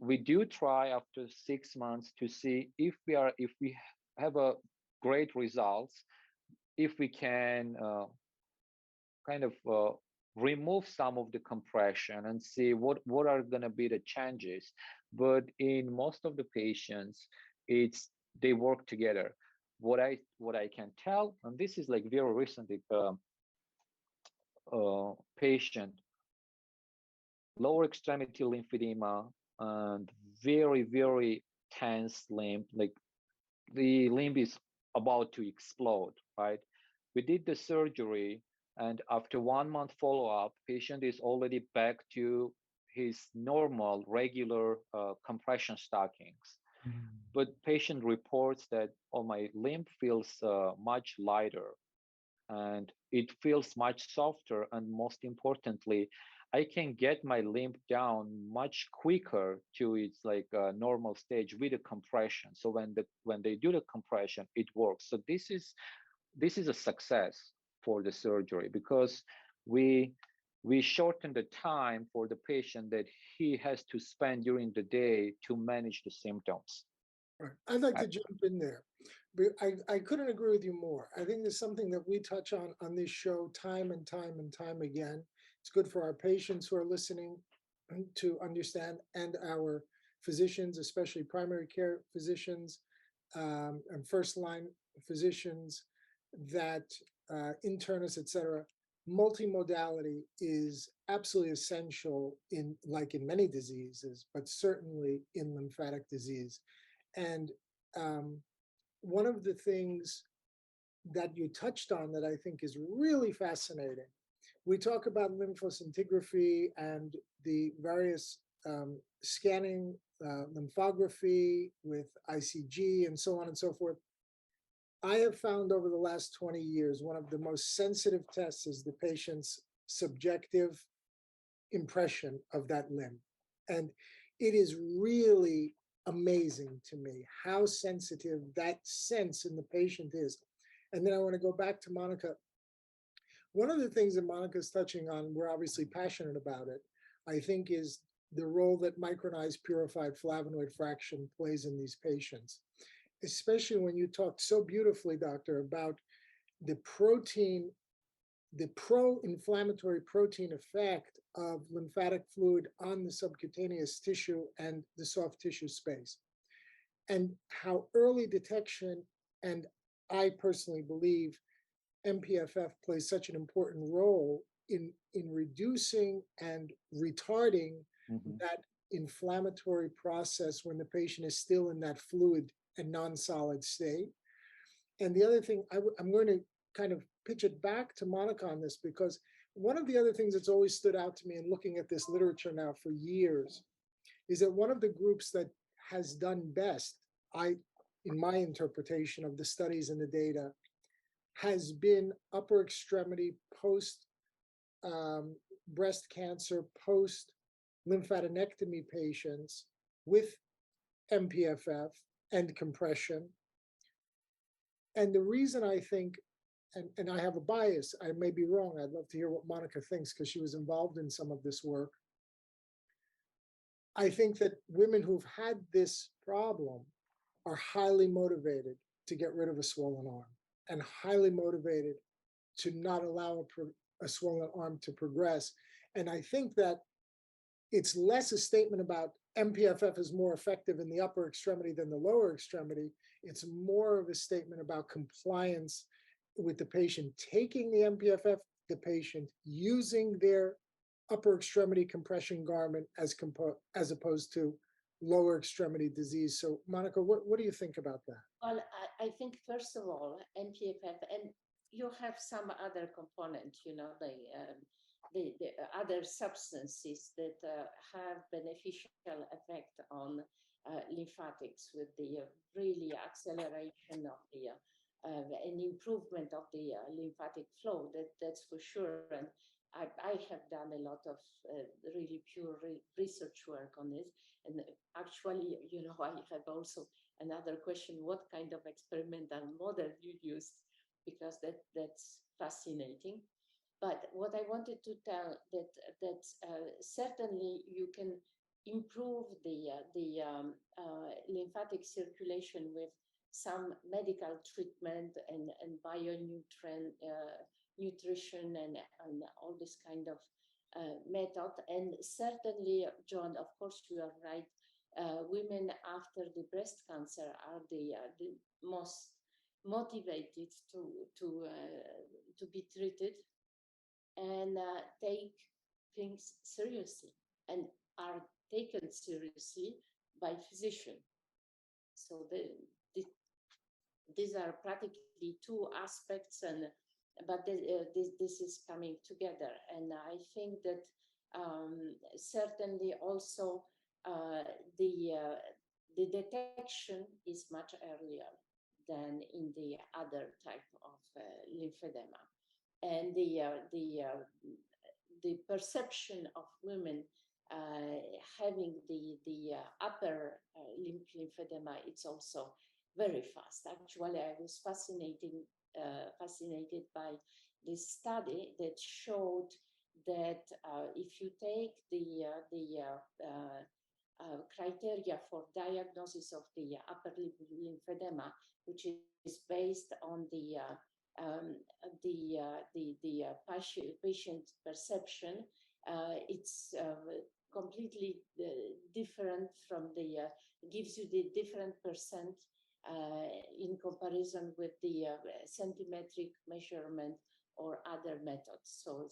We do try after 6 months to see if we have a great results, if we can kind of remove some of the compression and see what are going to be the changes. But in most of the patients, they work together. What I can tell, and this is like very recently, patient, lower extremity lymphedema and very, very tense limb, like the limb is about to explode, right? We did the surgery, and after 1 month follow-up, patient is already back to his normal, regular compression stockings. But patient reports that, oh, my limb feels much lighter, and it feels much softer, and most importantly, I can get my limb down much quicker to its like normal stage with the compression. So when they do the compression, it works. So this is a success for the surgery, because we shorten the time for the patient that he has to spend during the day to manage the symptoms. Right. I'd like to jump in there, but I couldn't agree with you more. I think there's something that we touch on this show time and time again. It's good for our patients who are listening to understand, and our physicians, especially primary care physicians and first line physicians, that internists, et cetera. Multimodality is absolutely essential in many diseases, but certainly in lymphatic disease. And one of the things that you touched on that I think is really fascinating, we talk about lymphoscintigraphy and the various scanning, lymphography with ICG and so on and so forth. I have found over the last 20 years, one of the most sensitive tests is the patient's subjective impression of that limb. And it is really amazing to me how sensitive that sense in the patient is. And then I want to go back to Monika. One of the things that Monika's touching on, we're obviously passionate about it, I think, is the role that micronized purified flavonoid fraction plays in these patients, especially when you talked so beautifully, doctor, about the protein, the pro-inflammatory protein effect of lymphatic fluid on the subcutaneous tissue and the soft tissue space, and how early detection, and I personally believe MPFF plays such an important role in reducing and retarding that inflammatory process when the patient is still in that fluid and non-solid state. And the other thing, I'm going to kind of pitch it back to Monika on this, because one of the other things that's always stood out to me in looking at this literature now for years is that one of the groups that has done best, in my interpretation of the studies and the data, has been upper extremity post breast cancer, post lymphadenectomy patients with MPFF and compression. And the reason I think, and I have a bias, I may be wrong, I'd love to hear what Monika thinks because she was involved in some of this work. I think that women who've had this problem are highly motivated to get rid of a swollen arm and highly motivated to not allow a swollen arm to progress. And I think that it's less a statement about MPFF is more effective in the upper extremity than the lower extremity. It's more of a statement about compliance with the patient taking the MPFF, the patient using their upper extremity compression garment as opposed to lower extremity disease. So Monika, what do you think about that? Well, I think first of all, MPFF, and you have some other components, you know, the other substances that have beneficial effect on lymphatics with the really acceleration of the an improvement of the lymphatic flow. That's for sure. And I have done a lot of really pure research work on this. And actually, you know, I have also another question: what kind of experimental model you used? Because that's fascinating. But what I wanted to tell that certainly you can improve the lymphatic circulation with some medical treatment and nutrition and all this kind of method. And certainly, John, of course, you are right. Women after the breast cancer are the most motivated to be treated and take things seriously and are taken seriously by physicians. So these are practically two aspects, but this is coming together. And I think that certainly also the detection is much earlier than in the other type of lymphedema. And the perception of women having the upper lymphedema, it's also very fast. Actually, I was fascinated by this study that showed that if you take the criteria for diagnosis of the upper lymphedema, which is based on the patient perception, it's completely different from gives you the different percent in comparison with the centimetric measurement or other methods. So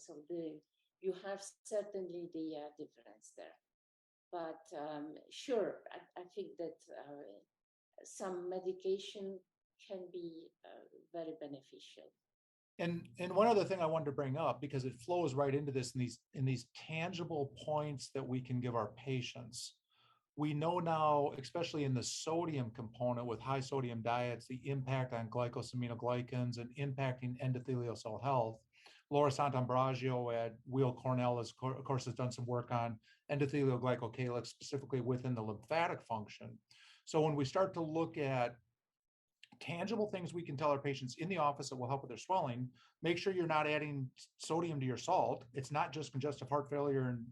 you have certainly the difference there. But sure, I think that some medication can be very beneficial. And one other thing I wanted to bring up, because it flows right into this in these tangible points that we can give our patients. We know now, especially in the sodium component with high sodium diets, the impact on glycosaminoglycans and impacting endothelial cell health. Laura Sant'Ambrogio at Weill Cornell, of course, has done some work on endothelial glycocalyx, specifically within the lymphatic function. So when we start to look at tangible things we can tell our patients in the office that will help with their swelling, make sure you're not adding sodium to your salt. It's not just congestive heart failure and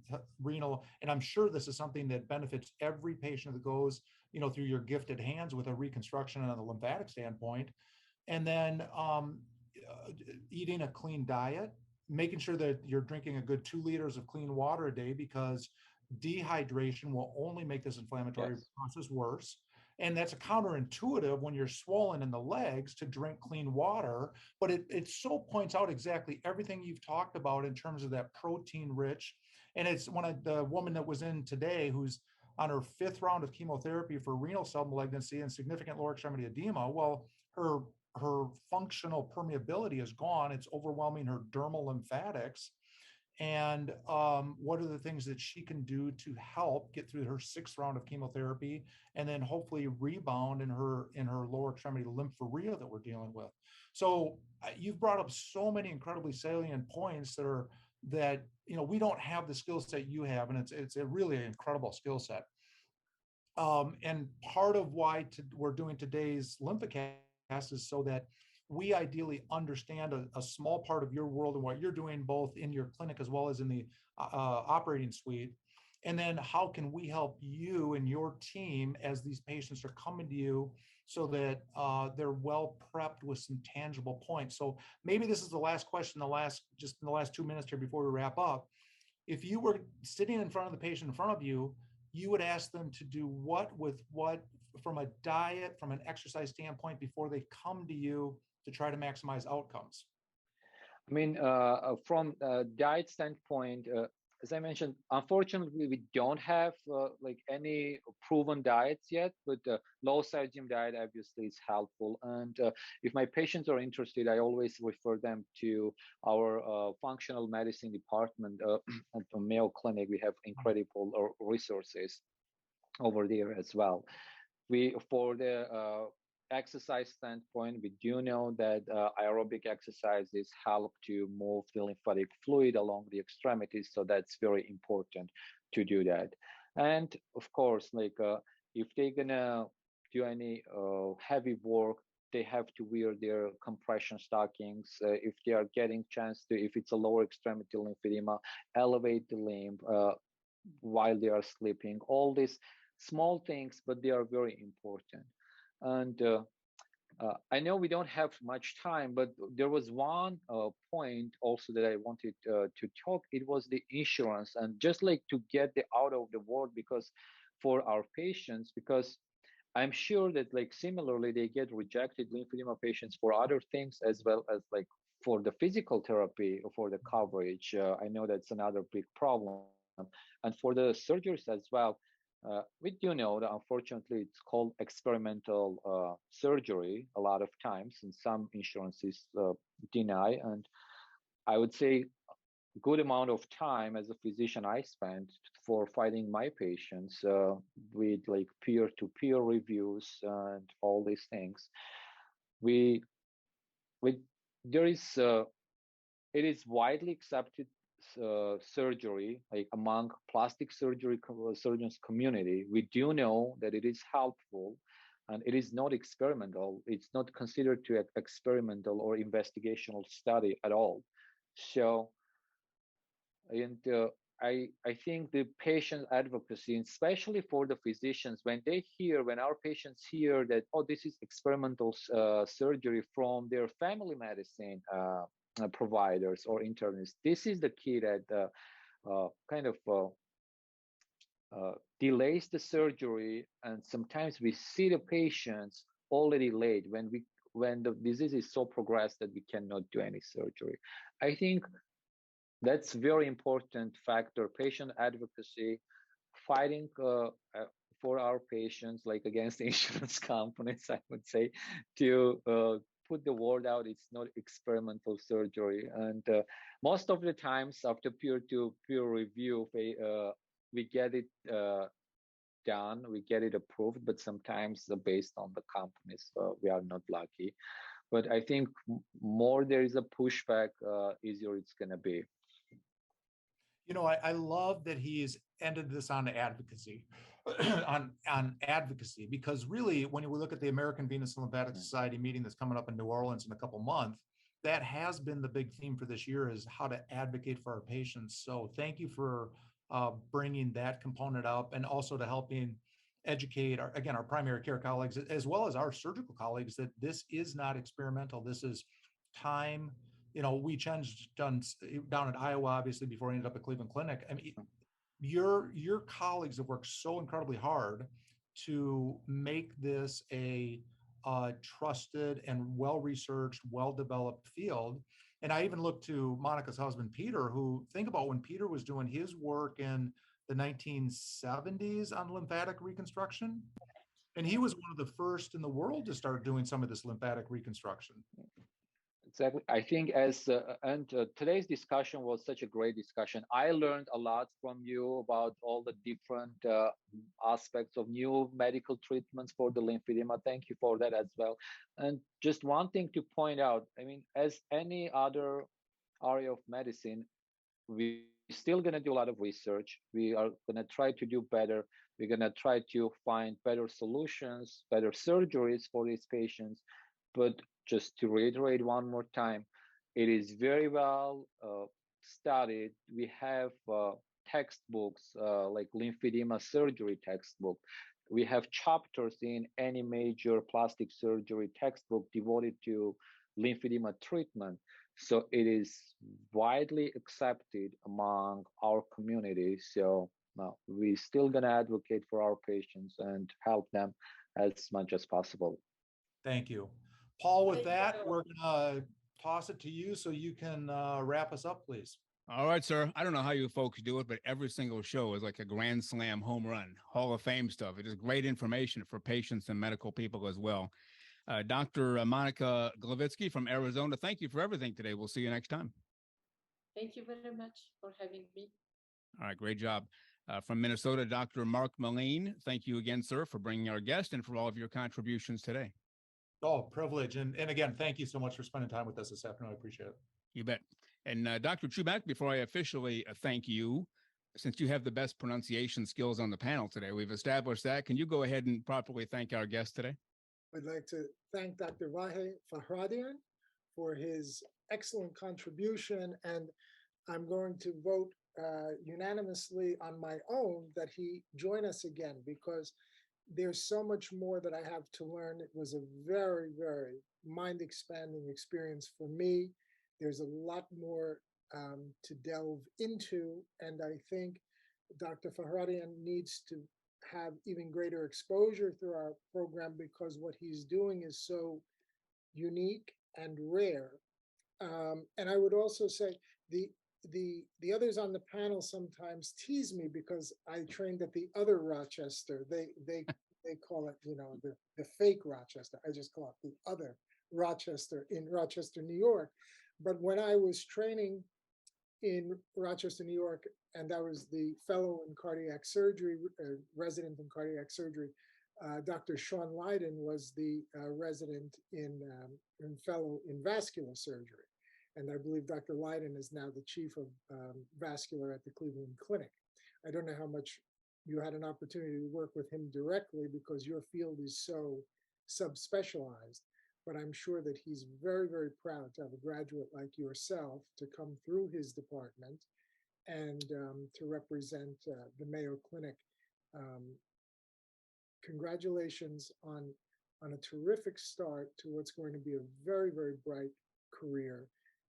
renal. And I'm sure this is something that benefits every patient that goes, through your gifted hands with a reconstruction on the lymphatic standpoint. And then eating a clean diet, making sure that you're drinking a good 2 liters of clean water a day, because dehydration will only make this inflammatory process worse. And that's a counterintuitive when you're swollen in the legs to drink clean water, but it so points out exactly everything you've talked about in terms of that protein rich. And it's one of the woman that was in today who's on her 5th round of chemotherapy for renal cell malignancy and significant lower extremity edema. Well, her functional permeability is gone. It's overwhelming her dermal lymphatics. And what are the things that she can do to help get through her 6th round of chemotherapy, and then hopefully rebound in her lower extremity lymphorrhea that we're dealing with. So you've brought up so many incredibly salient points that we don't have the skill set you have, and it's a really incredible skill set. And part of why we're doing today's LymphCast is so that we ideally understand a small part of your world and what you're doing, both in your clinic as well as in the operating suite. And then how can we help you and your team as these patients are coming to you, so that they're well prepped with some tangible points. So maybe this is the last question, just in the last 2 minutes here before we wrap up. If you were sitting in front of the patient in front of you, you would ask them to do what from a diet, from an exercise standpoint, before they come to you to try to maximize outcomes? I mean, from a diet standpoint, as I mentioned, unfortunately, we don't have like any proven diets yet, but low sodium diet obviously is helpful. And if my patients are interested, I always refer them to our functional medicine department at the Mayo Clinic. We have incredible resources over there as well. For the exercise standpoint, we do know that aerobic exercises help to move the lymphatic fluid along the extremities, so that's very important to do that. And of course, like if they're gonna do any heavy work, they have to wear their compression stockings. If they are getting chance to, if it's a lower extremity lymphedema, elevate the limb while they are sleeping. All these small things, but they are very important. And I know we don't have much time, but there was one point also that I wanted to talk. It was the insurance, and just like to get the out of the world, because for our patients, because I'm sure that like similarly they get rejected lymphedema patients for other things as well as like for the physical therapy or for the coverage. I know that's another big problem, and for the surgeries as well. We do know that unfortunately it's called experimental surgery a lot of times, and some insurances deny. And I would say a good amount of time as a physician I spent for fighting my patients with like peer-to-peer reviews and all these things. There is it is widely accepted surgery, like among plastic surgery surgeons community. We do know that it is helpful, and it is not experimental. It's not considered to experimental or investigational study at all. So, and I think the patient advocacy, especially for the physicians, when our patients hear that, oh, this is experimental surgery from their family medicine providers or internists, this is the key that kind of delays the surgery, and sometimes we see the patients already late when the disease is so progressed that we cannot do any surgery. I think that's very important factor, patient advocacy, fighting for our patients, like against insurance companies, I would say, to put the word out. It's not experimental surgery. And most of the times after peer-to-peer review, we get it done, we get it approved, but sometimes based on the companies, we are not lucky. but I think more there is a pushback, easier it's going to be. You know, I love that he's ended this on advocacy, on advocacy, because really, when we look at the American Venous and Lymphatic Society meeting that's coming up in New Orleans in a couple months, that has been the big theme for this year, is how to advocate for our patients. So thank you for bringing that component up, and also to helping educate our primary care colleagues, as well as our surgical colleagues, that this is not experimental. This is time. You know, we changed down at Iowa, obviously, before we ended up at Cleveland Clinic. I mean, your colleagues have worked so incredibly hard to make this a trusted and well-researched, well-developed field. And I even look to Monika's husband, Peter, who, think about when Peter was doing his work in the 1970s on lymphatic reconstruction. And he was one of the first in the world to start doing some of this lymphatic reconstruction. Exactly. I think today's discussion was such a great discussion. I learned a lot from you about all the different aspects of new medical treatments for the lymphedema. Thank you for that as well. And just one thing to point out, I mean, as any other area of medicine, we're still going to do a lot of research. We are going to try to do better. We're going to try to find better solutions, better surgeries for these patients. But just to reiterate one more time, it is very well studied. We have textbooks like lymphedema surgery textbook. We have chapters in any major plastic surgery textbook devoted to lymphedema treatment. So it is widely accepted among our community. So we're still going to advocate for our patients and help them as much as possible. Thank you. Paul, with that, we're going to toss it to you so you can wrap us up, please. All right, sir. I don't know how you folks do it, but every single show is like a grand slam home run, Hall of Fame stuff. It is great information for patients and medical people as well. Dr. Monika Gloviczki from Arizona, thank you for everything today. We'll see you next time. Thank you very much for having me. All right, great job. From Minnesota, Dr. Mark Melin, thank you again, sir, for bringing our guest and for all of your contributions today. Oh, privilege. And again, thank you so much for spending time with us this afternoon. I appreciate it. You bet. And Dr. Chuback, before I officially thank you, since you have the best pronunciation skills on the panel today, we've established that. Can you go ahead and properly thank our guest today? I'd like to thank Dr. Vahe Fahradyan for his excellent contribution, and I'm going to vote unanimously on my own that he join us again, because there's so much more that I have to learn. It was a very, very mind-expanding experience for me. There's a lot more to delve into, and I think Dr. Fahradyan needs to have even greater exposure through our program, because what he's doing is so unique and rare. And I would also say the others on the panel sometimes tease me because I trained at the other Rochester. They call it, you know, the fake Rochester. I just call it the other Rochester in Rochester, New York. But when I was training in Rochester, New York, and I was the fellow in cardiac surgery, resident in cardiac surgery, Dr. Sean Lydon was the resident and fellow in vascular surgery. And I believe Dr. Lydon is now the chief of vascular at the Cleveland Clinic. I don't know how much you had an opportunity to work with him directly, because your field is so subspecialized, but I'm sure that he's very, very proud to have a graduate like yourself to come through his department and to represent the Mayo Clinic. Congratulations on a terrific start to what's going to be a very, very bright career.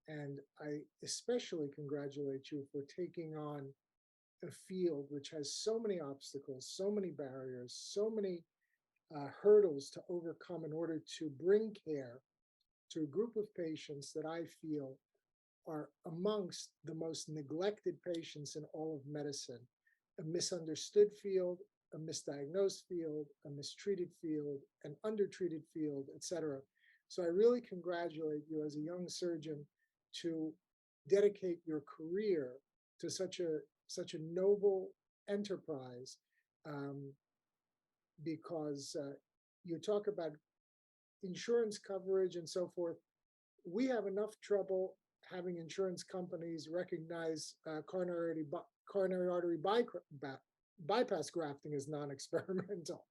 And I especially congratulate you for taking on a field which has so many obstacles, so many barriers, so many hurdles to overcome in order to bring care to a group of patients that I feel are amongst the most neglected patients in all of medicine, a misunderstood field, a misdiagnosed field, a mistreated field, an undertreated field, et cetera. So I really congratulate you as a young surgeon to dedicate your career to such a noble enterprise, because you talk about insurance coverage and so forth, we have enough trouble having insurance companies recognize coronary artery bypass grafting as non-experimental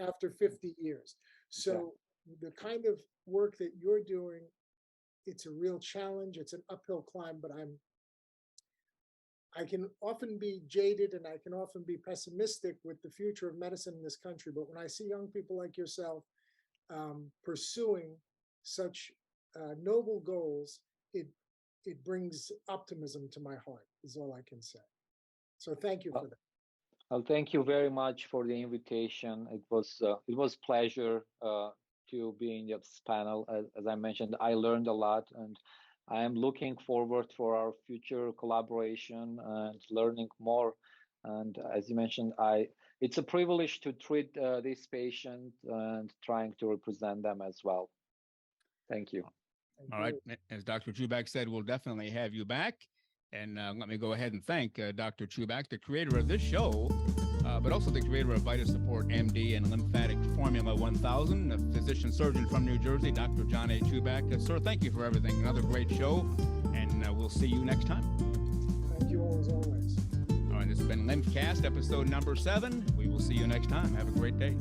after 50 years. So the kind of work that you're doing, it's a real challenge. It's an uphill climb, but I can often be jaded and I can often be pessimistic with the future of medicine in this country. But when I see young people like yourself pursuing such noble goals, it brings optimism to my heart, is all I can say. So thank you for that. Well, thank you very much for the invitation. It was pleasure to be in this panel. As I mentioned, I learned a lot, and I am looking forward for our future collaboration and learning more. And as you mentioned, it's a privilege to treat these patients and trying to represent them as well. Thank you. All right. As Dr. Chuback said, we'll definitely have you back. And let me go ahead and thank Dr. Chuback, the creator of this show, but also the creator of Vita Support MD and Lymphatic Formula 1000, a physician surgeon from New Jersey, Dr. John A. Chuback. Sir, thank you for everything. Another great show, and we'll see you next time. Thank you all as always. All right, this has been LymphCast, episode number 7. We will see you next time. Have a great day.